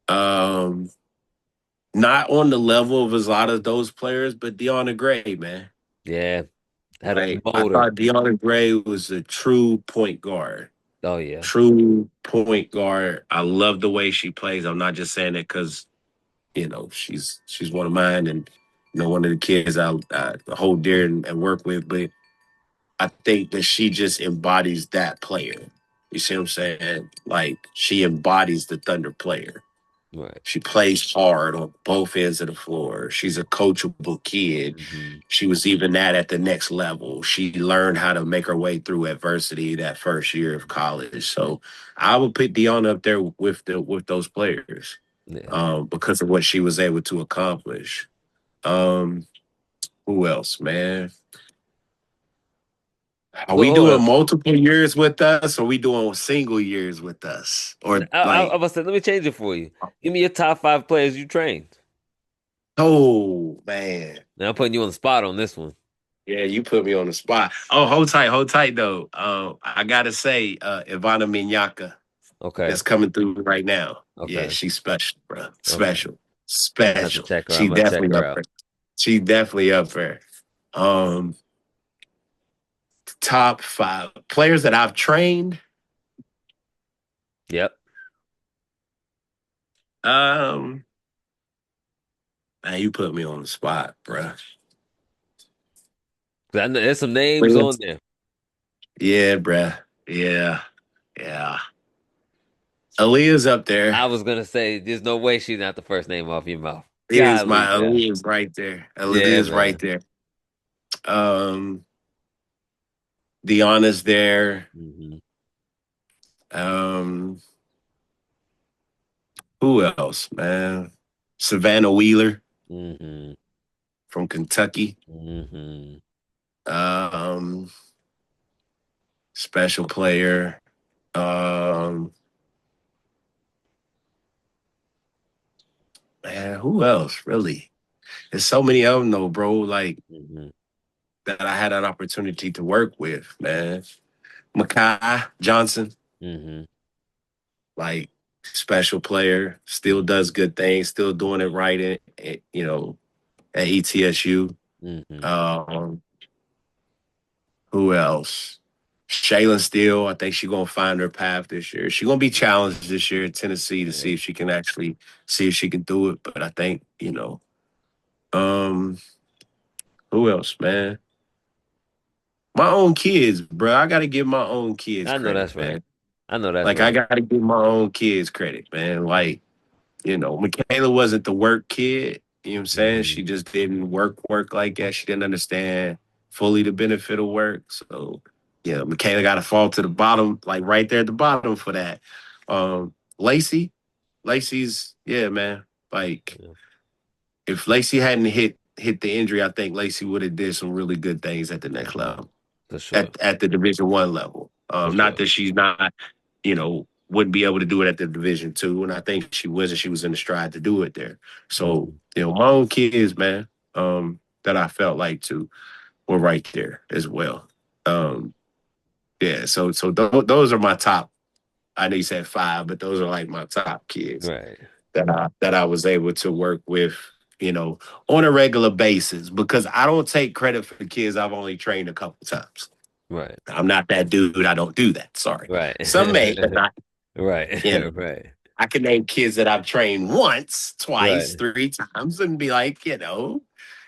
Um, Not on the level of a lot of those players, but Deanna Gray, man. Yeah. Had a Like I motor. thought Deanna Gray was a true point guard. Oh yeah. True point guard. I love the way she plays. I'm not just saying it because she's one of mine, and one of the kids I hold dear and work with. But I think that she just embodies that player. You see what I'm saying? Like she embodies the Thunder player. Right. She plays hard on both ends of the floor. She's a coachable kid. Hmm. She was even that at the next level. She learned how to make her way through adversity that first year of college. So I would put Deanna up there with those players, Yeah. because of what she was able to accomplish. Um, who else, man? Are we Hold doing up. multiple years with us, or are we doing single years with us? Or I like, was saying, let me change it for you. Give me your top five players you trained. oh man. Now I'm putting you on the spot on this one. Yeah, you put me on the spot. Oh, hold tight though. I gotta say, Ivana Minyaka Okay. that's coming through right now. Yeah, Okay. she's special, bro. Okay. Special, I'm gonna have to special. check her. I'm She gonna check definitely her up out. there. She definitely up there. Um, top 5 players that I've trained. Yep. Um, Man, you put me on the spot, bro. 'Cause I know there's some names on there. Yeah, bruh. Yeah, yeah. Aaliyah's up there. I was gonna say, there's no way she's not the first name off your mouth. Here's my Golly, child. Aaliyah's right there. Yeah, Aaliyah's right man. there. Um, Deanna's there. Hmm. Um, who else, man? Savannah Wheeler Hmm. from Kentucky. Hmm. Um, Special player. Um, Man, who else? Really? There's so many of them though, bro. Like Hmm. that I had an opportunity to work with, man. Makai Johnson, Hmm. like special player, still does good things, still doing it right at ETSU. Hmm. Um, who else? Shaylin Steele, I think she's gonna find her path this year. She's gonna be challenged this year in Tennessee to Yeah. see if she can actually see if she can do it. But I think, um, who else, man? My own kids, bro. I gotta give my own kids I know credit, that's right. man. I know that's Like I right. gotta give my own kids credit, man. Like, Michaela wasn't the work kid. You know what I'm saying? Hmm. She just didn't work like that. She didn't understand fully the benefit of work. So, yeah, Michaela got to fall to the bottom, like right there at the bottom for that. Lacey's, yeah, man. Like, Yeah, if Lacey hadn't hit the injury, I think Lacey would have did some really good things at the next level, for sure. at the Division 1 level. For Not sure. that she's not, wouldn't be able to do it at the Division 2, and I think she was, and she was in the stride to do it there. So, Hmm. my own kids, man, that I felt like too were right there as well. Um, yeah, those are my top. I know you said 5, but those are like my top kids Right. that I was able to work with, on a regular basis, because I don't take credit for the kids I've only trained a couple times. Right. I'm not that dude. I don't do that. Sorry. Right. Some may, but not, Right. you know. Right. I can name kids that I've trained once, twice, Right. 3 times, and be like, yeah,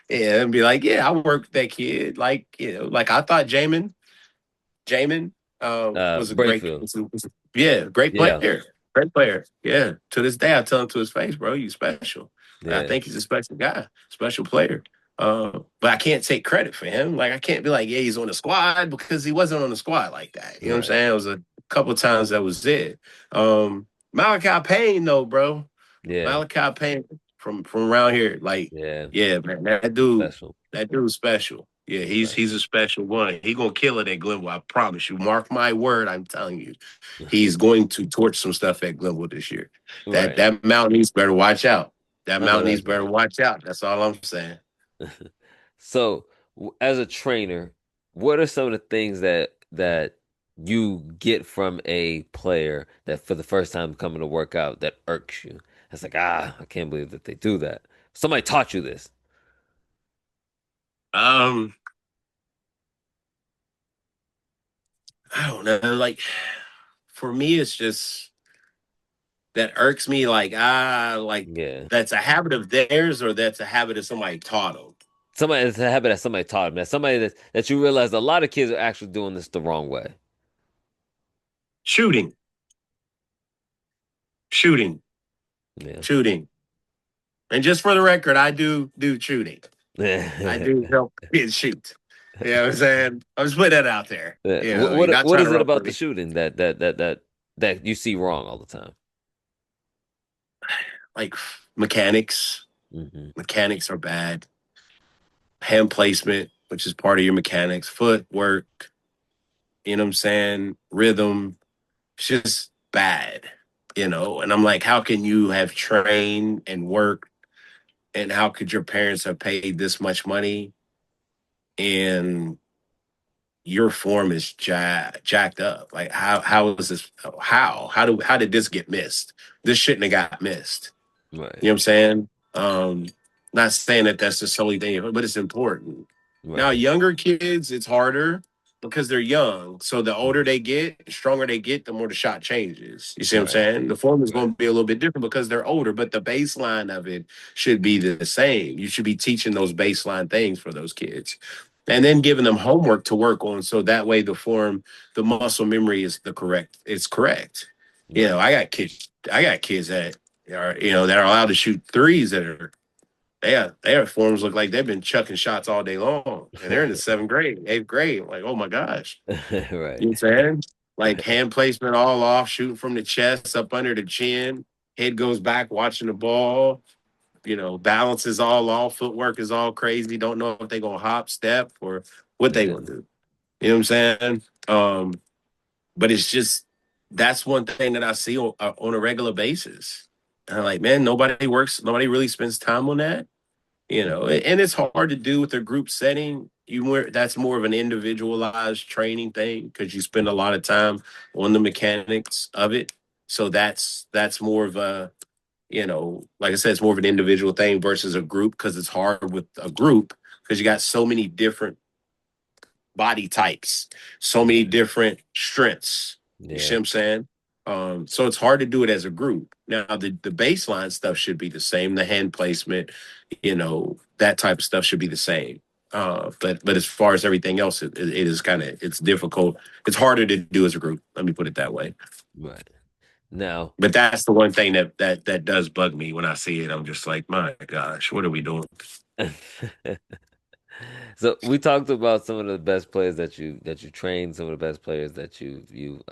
and be like, yeah, I worked with that kid. Like, like I thought Jamin was a great, Brakefield. yeah, great Yeah. player. Great player. Yeah. To this day, I tell him to his face, bro, you special. I Yeah. think he's a special guy, special player. But I can't take credit for him. Like, I can't be like, yeah, he's on the squad, because he wasn't on the squad like that. You know what I'm Right. saying? It was a couple times that was it. Malachi Payne, though, bro. Yeah. Malachi Payne from around here. Like, Yeah. yeah, man, that dude's special. Yeah, he's Special. a special one. He gonna kill it at Glenville. I promise you. Mark my word. I'm telling you, he's going to torch some stuff at Glenville this year. That Right. that Mountain East better watch out. That I know Mountain East that's better right. watch out. That's all I'm saying. So, as a trainer, what are some of the things that you get from a player that for the first time coming to work out that irks you? It's like, I can't believe that they do that. Somebody taught you this. Um, I don't know. Like, for me, it's just that irks me. Like Yeah. that's a habit of theirs, or that's a habit that somebody taught them. Somebody, it's a habit that somebody taught them. That somebody that you realize a lot of kids are actually doing this the wrong way. Shooting, shooting, Yeah. shooting. And just for the record, I do shooting. I do help kids shoot. You know what I'm saying? I'm just putting that out there. Yeah. You're not What trying is to it ruffle about the me. shooting that you see wrong all the time? Like mechanics. Hmm. Mechanics are bad. Hand placement, which is part of your mechanics, footwork, you know what I'm saying? Rhythm. It's just bad, And I'm like, how can you have trained and worked, and how could your parents have paid this much money and your form is jacked up. Like how is this? How did this get missed? This shouldn't have got missed. Right. You know what I'm saying? Not saying that that's the solely thing, but it's important. Now, Right. younger kids, it's harder because they're young. So the older they get, the stronger they get, the more the shot changes. You see what I'm Right. saying? The form is Right. going to be a little bit different because they're older, but the baseline of it should be the same. You should be teaching those baseline things for those kids. And then giving them homework to work on so that way the muscle memory is it's correct. You know, Right. I got kids that that are allowed to shoot threes that are their forms look like they've been chucking shots all day long, and they're in the seventh grade, eighth grade. I'm like, oh my gosh, you know what I'm Right. saying? Like hand placement all off, shooting from the chest up under the chin, head goes back, watching the ball. Balance is all off, footwork is all crazy. Don't know if they're gonna hop, step, or what they Yeah. gonna do. You know what I'm saying? But it's just that's one thing that I see on a regular basis. And I'm like, man, nobody really spends time on that. And it's hard to do with a group setting. That's more of an individualized training thing because you spend a lot of time on the mechanics of it. So that's more of a, like I said, it's more of an individual thing versus a group because it's hard with a group because you got so many different body types, so many Right. different strengths. You see Yeah. what I'm saying? So it's hard to do it as a group. Now the baseline stuff should be the same. The hand placement, that type of stuff should be the same. But as far as everything else, it is it's difficult. It's harder to do as a group. Let me put it that way. Right. Now, But that's the one thing that does bug me when I see it. I'm just like, my gosh, what are we doing? so we talked about some of the best players that you trained, some of the best players that you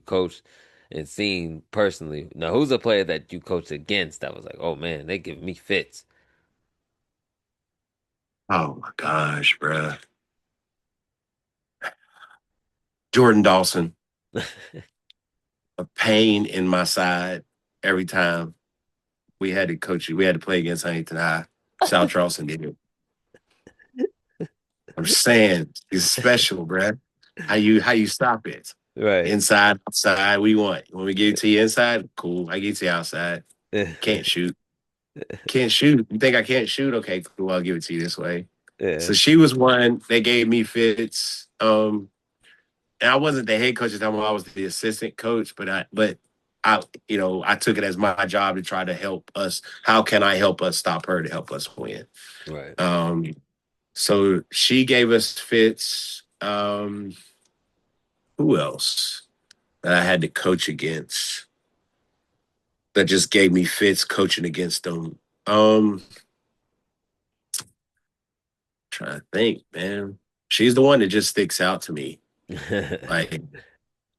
coached and seen personally. Now, who's a player that you coached against that was like, oh man, they give me fits? Oh my gosh, bruh. Jordan Dawson, a pain in my side every time we had to coach you. We had to play against Huntington High. South Charleston did it. I'm saying he's special, bruh. How you stop it? Right. Inside, outside, we want. When we give it to you inside, cool. I give it to you outside. Can't shoot. Can't shoot. You think I can't shoot? Okay, cool. I'll give it to you this way. Yeah. So she was one. They gave me fits. And I wasn't the head coach at the time. I was the assistant coach, but I took it as my job to try to help us. How can I help us stop her to help us win? Right. So she gave us fits. Who else that I had to coach against that just gave me fits coaching against them? Trying to think, man. She's the one that just sticks out to me. Like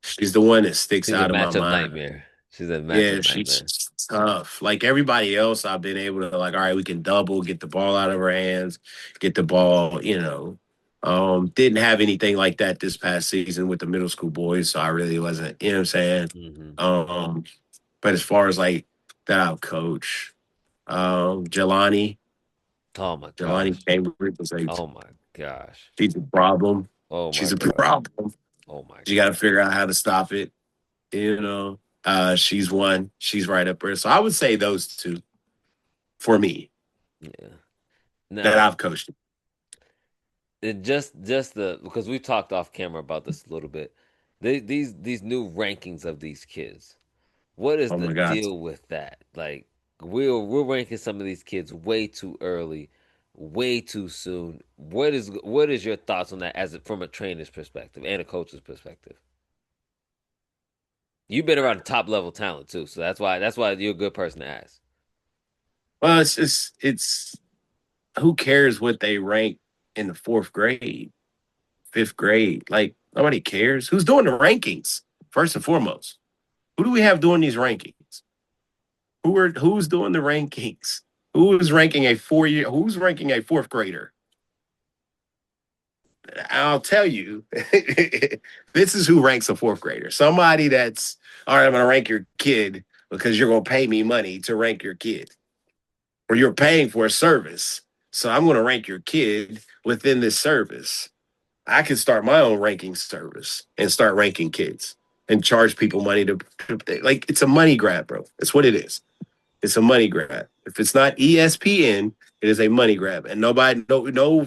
she's the one that sticks She's a out of my matchup mind. nightmare. She's a Yeah, matchup she's nightmare. tough. Like everybody else, I've been able to like, all right, we can double, get the ball out of her hands, get the ball, Didn't have anything like that this past season with the middle school boys, so I really wasn't, you know what I'm saying? Hmm. But as far as like that I'll coach, Jelani, Oh my Jelani gosh. Cambridge was like, Oh my gosh. she's a problem. Oh She's my a gosh. problem. Oh my You got to gosh. figure out how to stop it. She's one. She's right up there. So I would say those two for me Yeah. that Now, I've coached. it just the because we talked off camera about this a little bit. These new rankings of these kids. What is Oh the my God. deal with that? Like we're ranking some of these kids way too early, way too soon. What is your thoughts on that from a trainer's perspective and a coach's perspective? You've been around top level talent too, so that's why you're a good person to ask. Well, it's who cares what they rank in the fourth grade, fifth grade? Like nobody cares. Who's doing the rankings first and foremost? Who do we have doing these rankings? Who's doing the rankings? Who's ranking a 4 year? Who's ranking a fourth grader? I'll tell you, this is who ranks a fourth grader. Somebody that's all right. I'm going to rank your kid because you're going to pay me money to rank your kid, or you're paying for a service. So I'm going to rank your kid within this service. I can start my own ranking service and start ranking kids and charge people money to like it's a money grab, bro. That's what it is. It's a money grab. If it's not ESPN, it is a money grab. And no,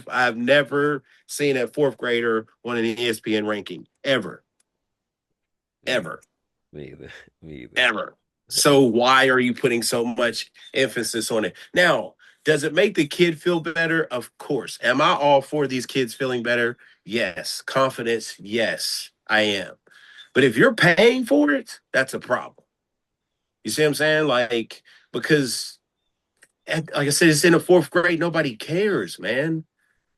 I've never seen a fourth grader on an ESPN ranking ever. Ever. Me either. Me either. Ever. So why are you putting so much emphasis on it? Now, does it make the kid feel better? Of course. Am I all for these kids feeling better? Yes. Confidence? Yes, I am. But if you're paying for it, that's a problem. You see what I'm saying? Like, because, like I said, it's in the fourth grade. Nobody cares, man.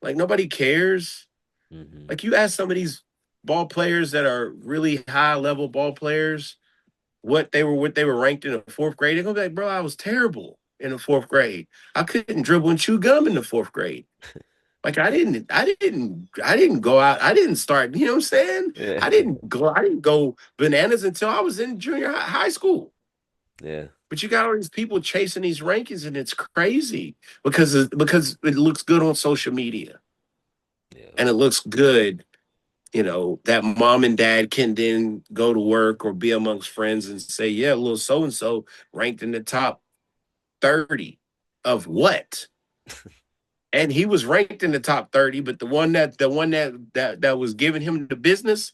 Like, nobody cares. Mm-hmm. Like, you ask some of these ball players that are really high level ball players what they were ranked in the fourth grade, they're gonna be like, bro, I was terrible in the fourth grade. I couldn't dribble and chew gum in the fourth grade. Like I didn't go out. I didn't start, you know what I'm saying? Yeah. I didn't go bananas until I was in junior high school. Yeah. But you got all these people chasing these rankings, and it's crazy because it looks good on social media. Yeah. And it looks good, you know, that mom and dad can then go to work or be amongst friends and say, yeah, little so-and-so ranked in the top 30 of what? And he was ranked in the top 30, but the one that was giving him the business,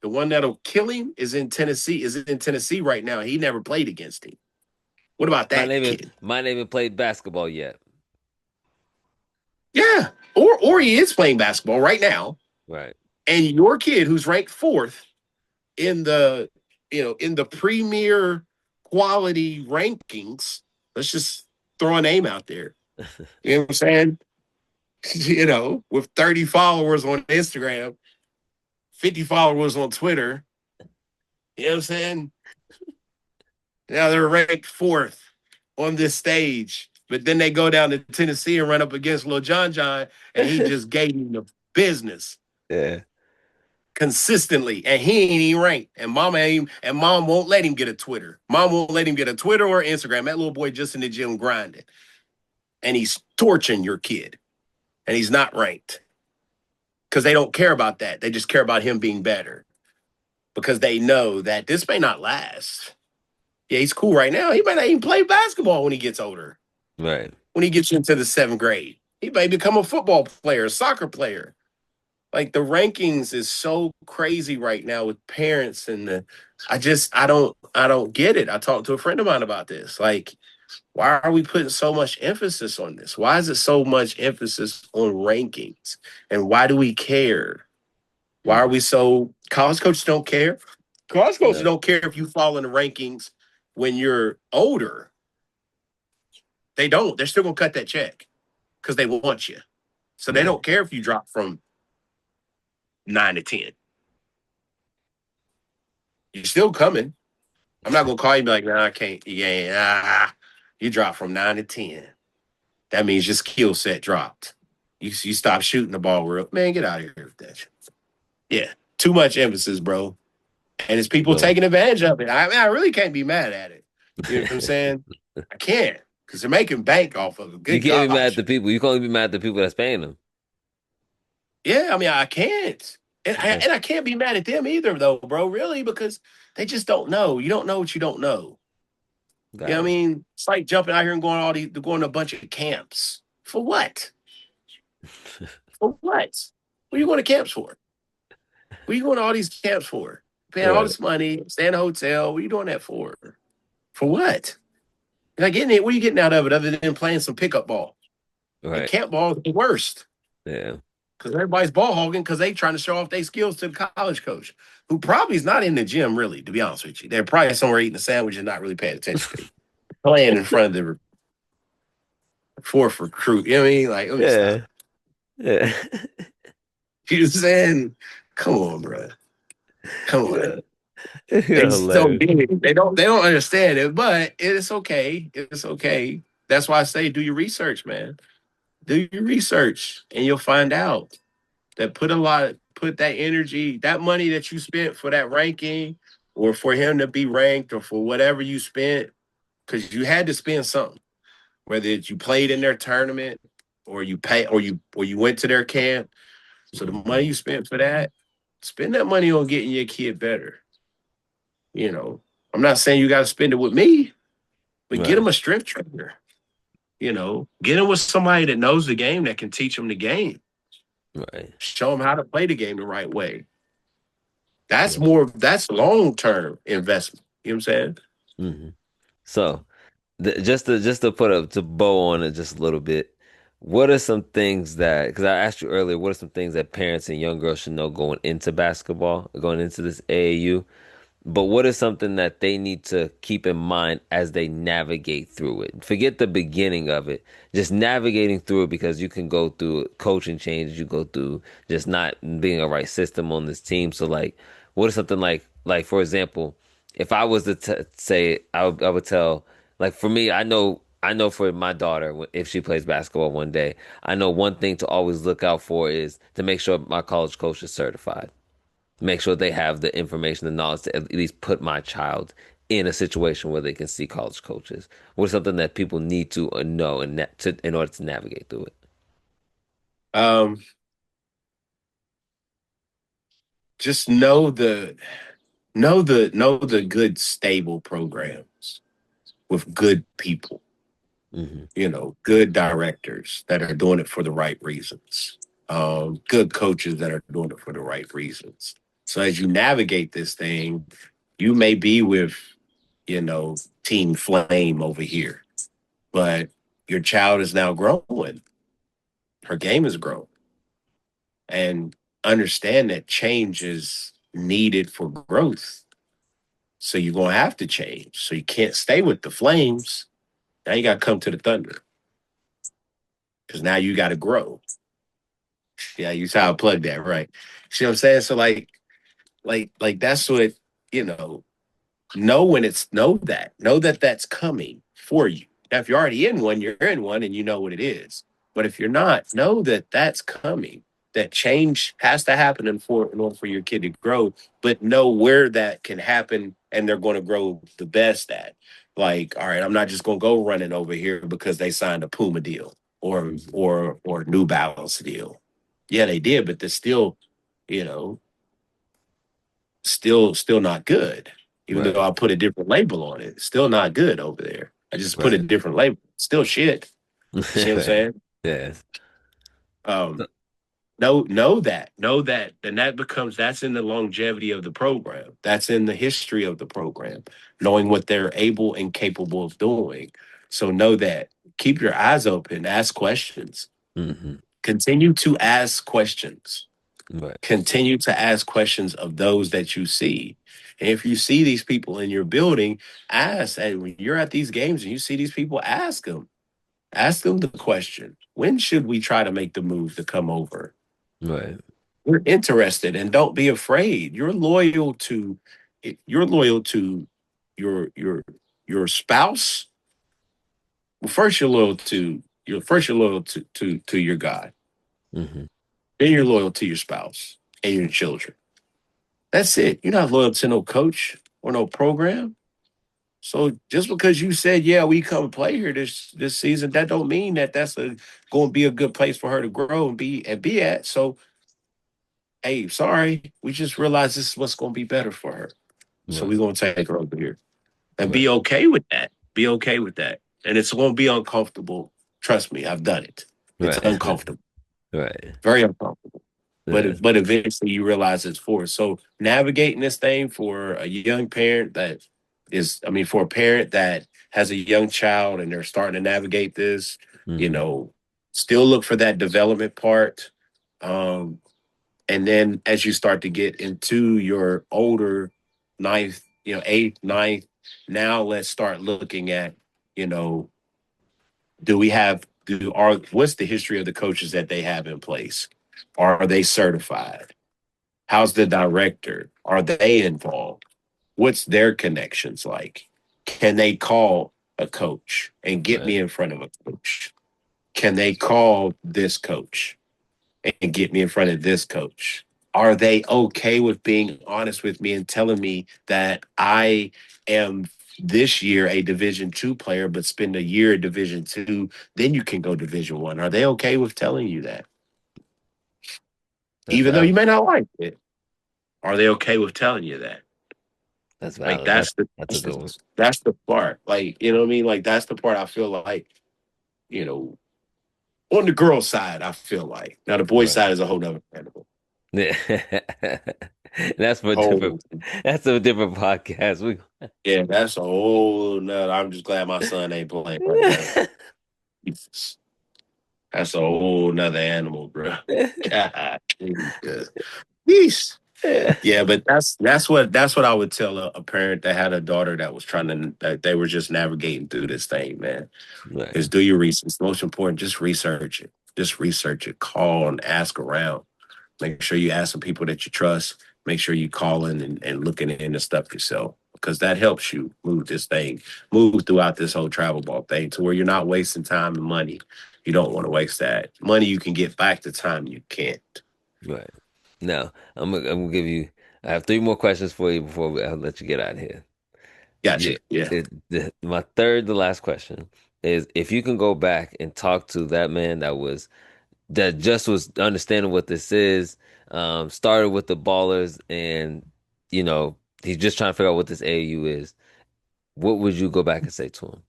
the one that'll kill him is in Tennessee right now. He never played against him. What about that kid? Mine even played basketball yet. Yeah. Or he is playing basketball right now. Right. And your kid who's ranked fourth in the premier quality rankings, let's just throw a name out there. You know what I'm saying? You know, with 30 followers on Instagram, 50 followers on Twitter. You know what I'm saying? Now they're ranked fourth on this stage, but then they go down to Tennessee and run up against Lil John, and he just gave him the business. Yeah. Consistently, and he ain't even ranked. And mom won't let him get a Twitter. Mom won't let him get a Twitter or Instagram. That little boy just in the gym grinding. And he's torching your kid. And he's not ranked. Because they don't care about that. They just care about him being better. Because they know that this may not last. Yeah, he's cool right now. He might not even play basketball when he gets older. Right. When he gets into the 7th grade. He may become a football player, a soccer player. Like the rankings is so crazy right now with parents and I don't get it. I talked to a friend of mine about this. Like, why are we putting so much emphasis on this? Why is it so much emphasis on rankings? And why do we care? Why are we so college coaches don't care? College coaches don't care if you fall in the rankings when you're older. They don't. They're still gonna cut that check because they want you. So they don't care if you drop from 9 to 10. You're still coming. I'm not gonna call you and be like, nah, I can't. Yeah, you dropped from 9 to 10. That means your skill set dropped. You stop shooting the ball real. Man, get out of here with that shit. Yeah, too much emphasis, bro. And it's people taking advantage of it. I really can't be mad at it. You know what I'm saying? I can't because they're making bank off of it. You can't be mad at the people. You can only be mad at the people that's paying them. Yeah, I mean, I can't. And I can't be mad at them either, though, bro, really, because they just don't know. You don't know what you don't know. You know what I mean? It's like jumping out here and going to a bunch of camps. For what? For what? What are you going to camps for? What are you going to all these camps for? Paying all this money, stay in a hotel. What are you doing that for? For what? You're not getting it. What are you getting out of it other than playing some pickup ball? Right. And camp ball is the worst. Yeah. Because everybody's ball hogging because they trying to show off their skills to the college coach, who probably is not in the gym, really, to be honest with you. They're probably somewhere eating a sandwich and not really paying attention to playing in front of the fourth recruit. You know what I mean? Like, yeah. Yeah. You saying, come on, bro. Come on. They don't understand it, but it's okay. It's okay. That's why I say do your research, man. Do your research and you'll find out that put that energy, that money that you spent for that ranking or for him to be ranked or for whatever you spent, because you had to spend something, whether it's you played in their tournament or you pay, or you went to their camp. So the money you spent for that, spend that money on getting your kid better. You know, I'm not saying you got to spend it with me, but get Right. them a strength trainer. You know, get them with somebody that knows the game that can teach them the game. Right. Show them how to play the game the right way. Right. That's long term investment. You know what I'm saying? Hmm. So, just to put a to bow on it just a little bit, what are some things that, because I asked you earlier, what are some things that parents and young girls should know going into basketball, going into this AAU? But what is something that they need to keep in mind as they navigate through it? Forget the beginning of it, just navigating through it, because you can go through coaching changes, you go through just not being a right system on this team. So like, what is something like for example, if I was to say, I would tell, like for me, I know for my daughter, if she plays basketball one day, I know one thing to always look out for is to make sure my college coach is certified, make sure they have the information, the knowledge to at least put my child in a situation where they can see college coaches. What's something that people need to know in order to navigate through it? Um, just know the good stable programs with good people. Hmm. You know, good directors that are doing it for the right reasons. Good coaches that are doing it for the right reasons. So as you navigate this thing, you may be with, Team Flame over here, but your child is now growing. Her game is growing. And understand that change is needed for growth. So you're going to have to change. So you can't stay with the Flames. Now you got to come to the Thunder because now you got to grow. Yeah, you saw how I plug that, right? See what I'm saying? So like that's what, you know, know that that's coming for you. Now, if you're already in one, you're in one and you know what it is. But if you're not, know that that's coming. That change has to happen in order for your kid to grow, but know where that can happen and they're going to grow the best at. Like, all right, I'm not just going to go running over here because they signed a Puma deal or Hmm. or New Balance deal. Yeah, they did, but they're still, you know, still not good. Even Right. though I put a different label on it, still not good over there. I just put a Right. different label. Still shit. You see what I'm Right. saying? Yes. Um, know that, and that's in the longevity of the program. That's in the history of the program, knowing what they're able and capable of doing. So know that. Keep your eyes open. Ask questions. Hmm. Continue to ask questions. Right. Continue to ask questions of those that you see. And if you see these people in your building, ask. And when you're at these games and you see these people, ask them. Ask them the question: when should we try to make the move to come over? Right. We're interested, and don't be afraid. You're loyal to your spouse. Well, first you're loyal to your God. Hmm. Then you're loyal to your spouse and your children. That's it. You're not loyal to no coach or no program. So just because you said, yeah, we come play here this season, that don't mean that that's going to be a good place for her to grow and be at. So, hey, sorry, we just realized this is what's going to be better for her. So Right. we're going to take her over here and be Right. okay with that. Be okay with that. And it's going to be uncomfortable. Trust me, I've done it. It's Right. uncomfortable, Right. very uncomfortable. Yeah. But eventually you realize it's for. So navigating this thing for a young parent for a parent that has a young child and they're starting to navigate this, you Hmm. know, still look for that development part. Um, and then as you start to get into your older ninth, eighth, ninth, now let's start looking at, you know, do we have do are what's the history of the coaches that they have in place? Are they certified? How's the director? Are they involved? What's their connections like? Can they call a coach and get Right. me in front of a coach? Can they call this coach and get me in front of this coach? Are they okay with being honest with me and telling me that I am this year a Division II player, but spend a year at Division II, then you can go Division I. Are they okay with telling you that? That's Even though you valid. may not like it, are they okay with telling you that? That's Like valid. That's a good one. that's the part. Like, you know what I mean? Like that's the part I feel like, you know, on the girl side, I feel like. Now the boy Right. side is a whole nother animal. Yeah. That's for different. Whole That's a different podcast. We. Yeah, that's a whole nother. I'm just glad my son ain't playing right now. That's a whole nother animal, bro. God. Yeesh. Yeah, but that's what I would tell a parent that had a daughter that was trying to that they were just navigating through this thing, man. Right. Is do your research. It's most important. Just research it. Just research it. Call and ask around. Make sure you ask some people that you trust. Make sure you call in and looking into stuff yourself because that helps you move this thing, move throughout this whole travel ball thing to where you're not wasting time and money. You don't want to waste that money. You can get back, the time you can't. Right. Now, I'm gonna give you. I have three more questions for you before I'll let you get out of here. Yeah. Gotcha. Yeah. My third to last question is if you can go back and talk to that man that just was understanding what this is, started with the ballers and he's just trying to figure out what this AAU is. What would you go back and say to him?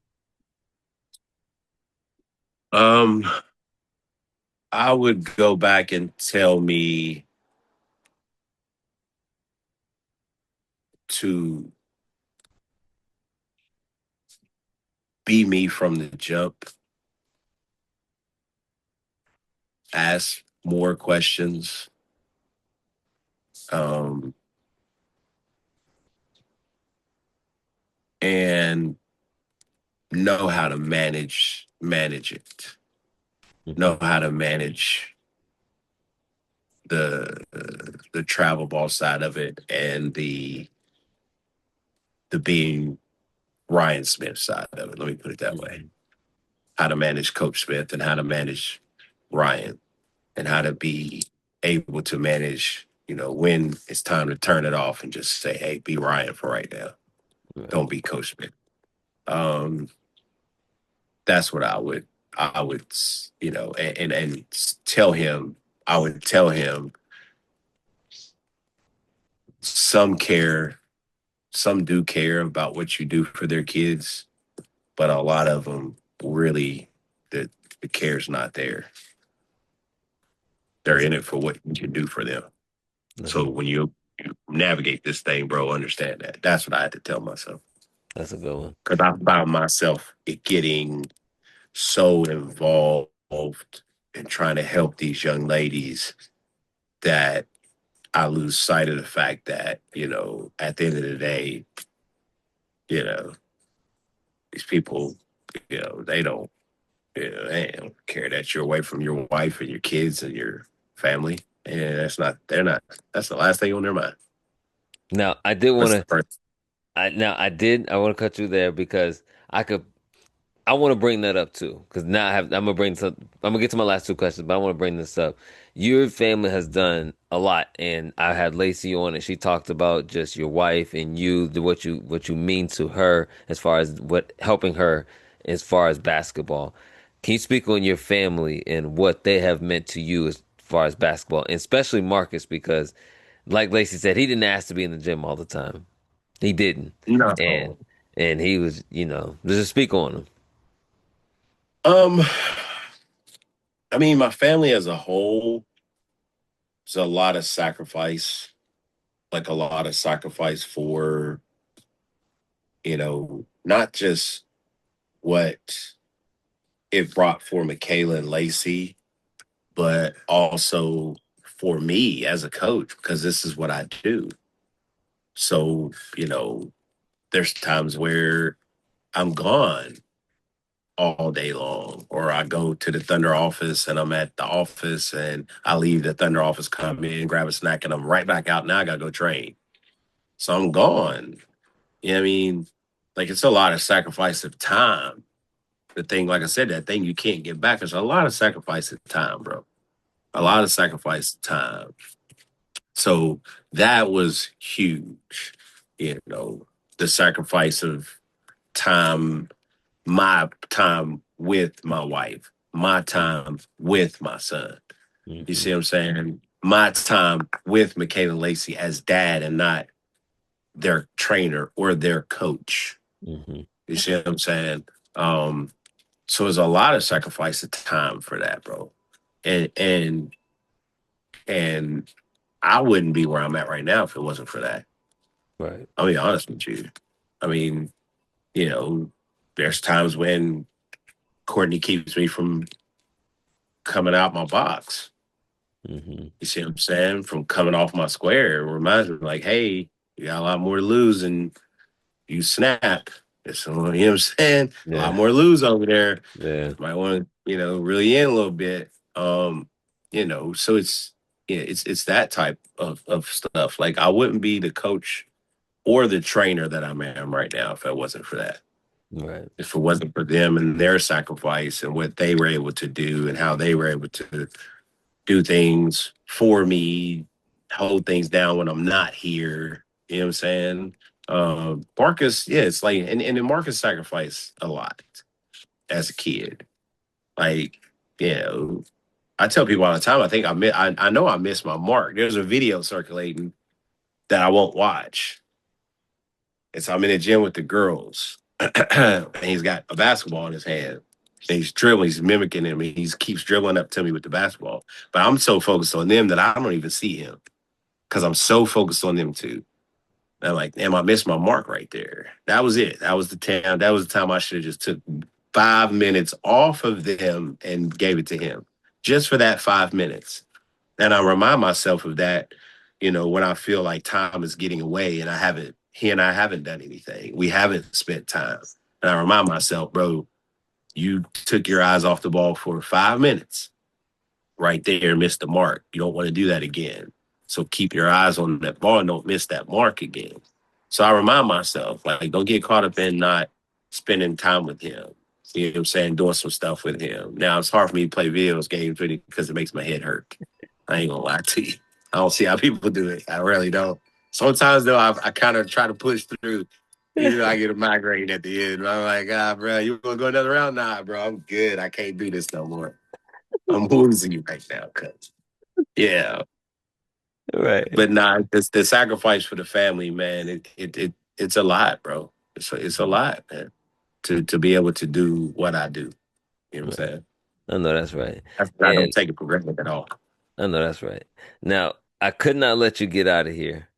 Um, I would go back and tell me to be me from the jump, ask more questions, um, and know how to manage it. Know Mhm. how to manage the travel ball side of it and the being Ryan Smith side of it. Let me put it that way. Mhm. How to manage Coach Smith and how to manage Ryan and how to be able to manage, when it's time to turn it off and just say, hey, be Ryan for right now. Right. Don't be Coach Smith. Um, that's what I would, and tell him, I would tell him some care, some do care about what you do for their kids, but a lot of them really, the care's not there. They're That's in it for what you can do for them. that's So a when you navigate this thing, bro, understand that. That's what I had to tell myself. that's a good one. Because I found myself getting so involved in trying to help these young ladies that I lose sight of the fact that, at the end of the day, you know, these people, they don't care that you're away from your wife and your kids and your family. And that's the last thing on their mind. Now I did want That's the to. first. I want to cut you there because I could. I want to bring that up too, because now I'm gonna get to my last two questions, but I want to bring this up. Your family has done a lot, and I had Lacey on, and she talked about just your wife and what you mean to her as far as what helping her as far as basketball. Can you speak on your family and what they have meant to you as far as basketball, and especially Marcus, because like Lacey said, he didn't ask to be in the gym all the time. He didn't, and No. he was, just speak on him. Um, I mean, my family as a whole is a lot of sacrifice, like a lot of sacrifice for, not just what it brought for Michaela and Lacey, but also for me as a coach, because this is what I do. So, there's times where I'm gone all day long, or I go to the Thunder office and I'm at the office and I leave the Thunder office, come in, grab a snack, and I'm right back out. Now I gotta go train. So I'm gone. You know what I mean? Like it's a lot of sacrifice of time. The thing, like I said, that thing you can't get back is a lot of sacrifice of time, bro. A lot of sacrifice of time. So that was huge. The sacrifice of time, my time with my wife, my time with my son. You see what I'm saying? My time with Michaela Lacey as dad and not their trainer or their coach. Mm-hmm. You see what I'm saying? So there's a lot of sacrifice of time for that, bro. And I wouldn't be where I'm at right now if it wasn't for that. Right. I'll be honest with you. I mean, there's times when Courtney keeps me from coming out my box. Mm-hmm. You see what I'm saying? From coming off my square. It reminds me like, hey, you got a lot more to lose and you snap. So, you know what I'm saying? A lot more to lose over there. Yeah. Might want to, really in a little bit. So it's that type of stuff. Like I wouldn't be the coach or the trainer that I am right now if it wasn't for that. Right. If it wasn't for them and their sacrifice and what they were able to do and how they were able to do things for me, hold things down when I'm not here. You know what I'm saying? Marcus, yeah, it's like, and Marcus sacrificed a lot as a kid. Like, I tell people all the time, I know I missed my mark. There's a video circulating that I won't watch. I'm in the gym with the girls, and he's got a basketball in his hand. And he's dribbling, he's mimicking him. He keeps dribbling up to me with the basketball. But I'm so focused on them that I don't even see him because I'm so focused on them too. And I'm like, damn, I missed my mark right there. That was it. That was the time. That was the time I should have just took 5 minutes off of them and gave it to him just for that 5 minutes. And I remind myself of that, when I feel like time is getting away and he and I haven't done anything. We haven't spent time. And I remind myself, bro, you took your eyes off the ball for 5 minutes right there, missed the mark. You don't want to do that again. So keep your eyes on that ball and don't miss that mark again. So I remind myself, like, don't get caught up in not spending time with him. You know what I'm saying? Doing some stuff with him. Now, it's hard for me to play video games because it makes my head hurt. I ain't gonna lie to you. I don't see how people do it. I really don't. Sometimes, though, I kind of try to push through. I get a migraine at the end. I'm like, bro, you want to go another round? Nah, bro, I'm good. I can't do this no more. I'm losing right now, cuz. Yeah. Right. But nah, the sacrifice for the family, man, it's a lot, bro. It's a lot, man, to be able to do what I do. You know what I'm saying? I know that's right. I don't take it for granted at all. I know that's right. Now, I could not let you get out of here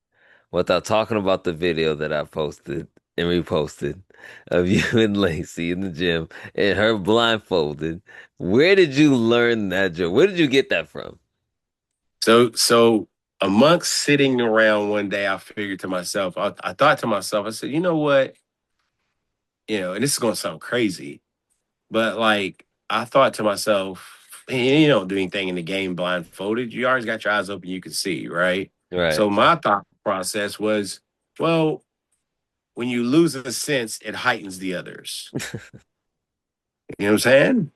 without talking about the video that I posted and reposted of you and Lacey in the gym and her blindfolded. Where did you learn that joke? Where did you get that from? So amongst sitting around one day, I figured to myself, I thought to myself, I said, you know what? And this is going to sound crazy, but like, I thought to myself, you don't do anything in the game blindfolded. You always got your eyes open, you can see, right? Right. So my thought process was, well, when you lose a sense, it heightens the others. You know what I'm saying?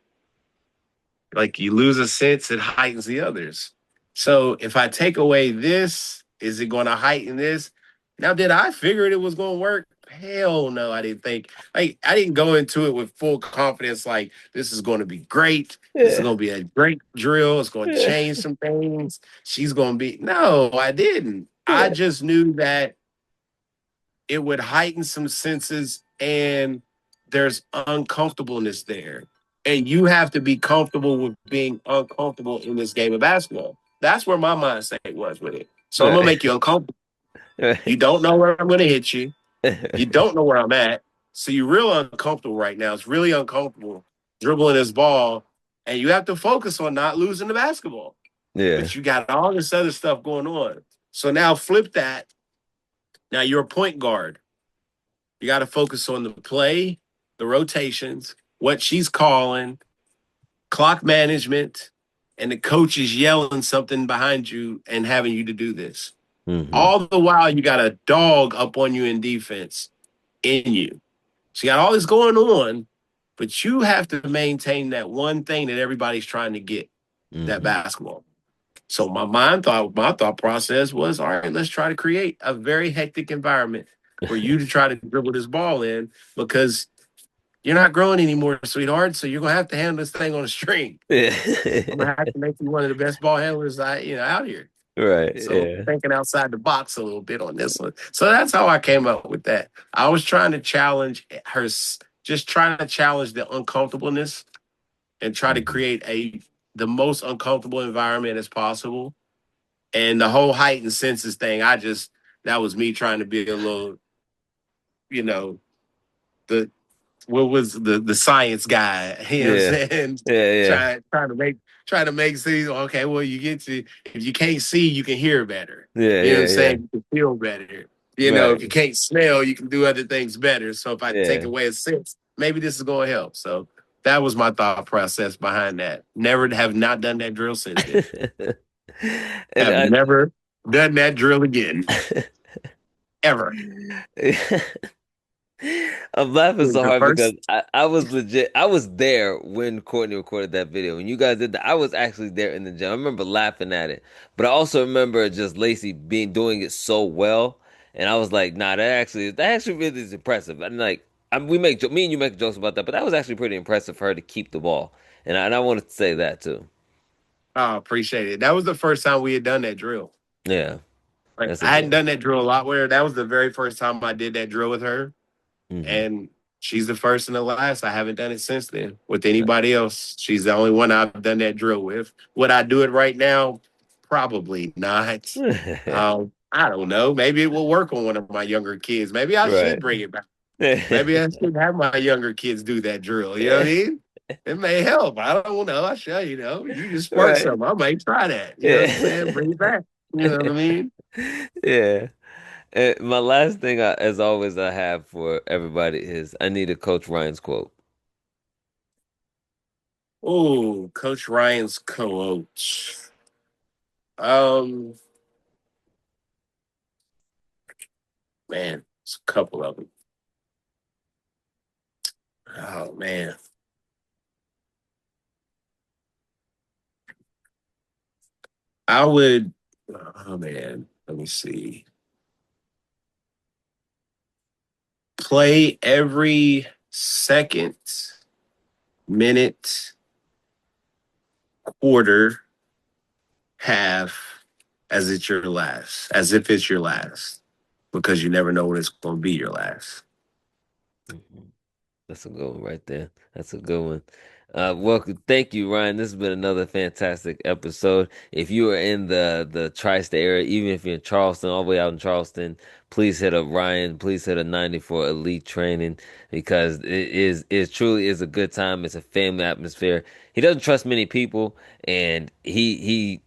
Like you lose a sense, it heightens the others. So if I take away this, is it going to heighten this? Now, did I figure it was going to work? Hell no, I didn't think. I didn't go into it with full confidence like this is going to be great. This is going to be a great drill. It's going to change some things. She's going to be. No, I didn't. I just knew that it would heighten some senses and there's uncomfortableness there. And you have to be comfortable with being uncomfortable in this game of basketball. That's where my mindset was with it. So I'm going to make you uncomfortable. You don't know where I'm going to hit you. You don't know where I'm at. So you're real uncomfortable right now. It's really uncomfortable dribbling this ball. And you have to focus on not losing the basketball. Yeah. But you got all this other stuff going on. So now flip that. Now you're a point guard. You got to focus on the play, the rotations, what she's calling, clock management, and the coach is yelling something behind you and having you to do this. Mm-hmm. All the while, you got a dog up on you in defense in you. So you got all this going on, but you have to maintain that one thing that everybody's trying to get, that basketball. So my thought process was, all right, let's try to create a very hectic environment for you to try to dribble this ball in because you're not growing anymore, sweetheart. So you're gonna have to handle this thing on a string. I'm gonna Yeah. have to make you one of the best ball handlers out here. Right. So Yeah. thinking outside the box a little bit on this one. So that's how I came up with that. I was trying to challenge just trying to challenge the uncomfortableness and try to Mhm. create the most uncomfortable environment as possible. And the whole height and senses thing, that was me trying to be a little, you know, the what was the science guy, you know what I'm Yeah. saying? Yeah. Yeah. Trying to make things okay, well, if you can't see, you can hear better. Yeah. You know what I'm Yeah. Yeah. saying? You can feel better. If you Right. can't smell, you can do other things better. So if I take Yeah. away a sense, maybe this is gonna help. So that was my thought process behind that. Never have not done that drill since then. And Have never done that drill again. Ever. I'm laughing so The hard because first I was legit. I was there when Courtney recorded that video. When you guys did that, I was actually there in the gym. I remember laughing at it, but I also remember just Lacey doing it so well, and I was like, nah, that actually really is impressive. And like, me and you make jokes about that, but that was actually pretty impressive for her to keep the ball. And I wanted to say that too. Oh, appreciate it. That was the first time we had done that drill. Yeah, Like that's a I good hadn't one. done that drill a lot where that was the very first time I did that drill with her. Hmm. And she's the first and the last. I haven't done it since then with anybody else. She's the only one I've done that drill with. Would I do it right now? Probably not. I don't know. Maybe it will work on one of my younger kids. Maybe I should Right. bring it back. Maybe I should have my younger kids do that drill. You know what I mean? It may help. I don't know. I show you just spark Right. something. I might try that. You know what I'm saying? Yeah. Bring it back. You know what I mean? Yeah. And my last thing, as always, I have for everybody is I need a Coach Ryan's quote. Oh, Coach Ryan's coach. Um, man, it's a couple of them. Oh man, I would. Oh man, let me see. Play every second, minute, quarter, half as if it's your last, because you never know when it's going to be your last. Mhm. That's a good one right there. That's a good one. Welcome, thank you, Ryan. This has been another fantastic episode. If you are in the tri-state area, even if you're in Charleston, all the way out in Charleston, please hit up Ryan. Please hit a 90 for elite training because it truly is a good time. It's a family atmosphere. He doesn't trust many people, and he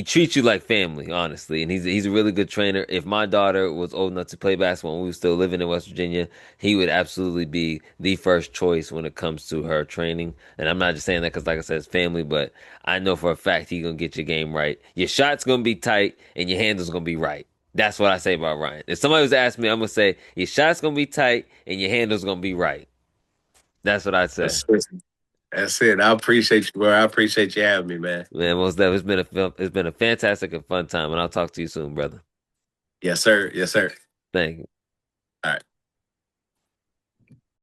treats you like family, honestly, and he's a really good trainer. If my daughter was old enough to play basketball and we were still living in West Virginia, he would absolutely be the first choice when it comes to her training. And I'm not just saying that because, like I said, it's family, but I know for a fact he's gonna get your game right. Your shot's gonna be tight and your handle's gonna be right. That's what I say about Ryan. If somebody was to ask me, I'm gonna say your shot's gonna be tight and your handle's gonna be right. That's what I'd say. That's it. That's it. I appreciate you, bro. I appreciate you having me, man. Man, most definitely, it's been a fantastic and fun time, and I'll talk to you soon, brother. Yes, sir. Yes, sir. Thank you. All right.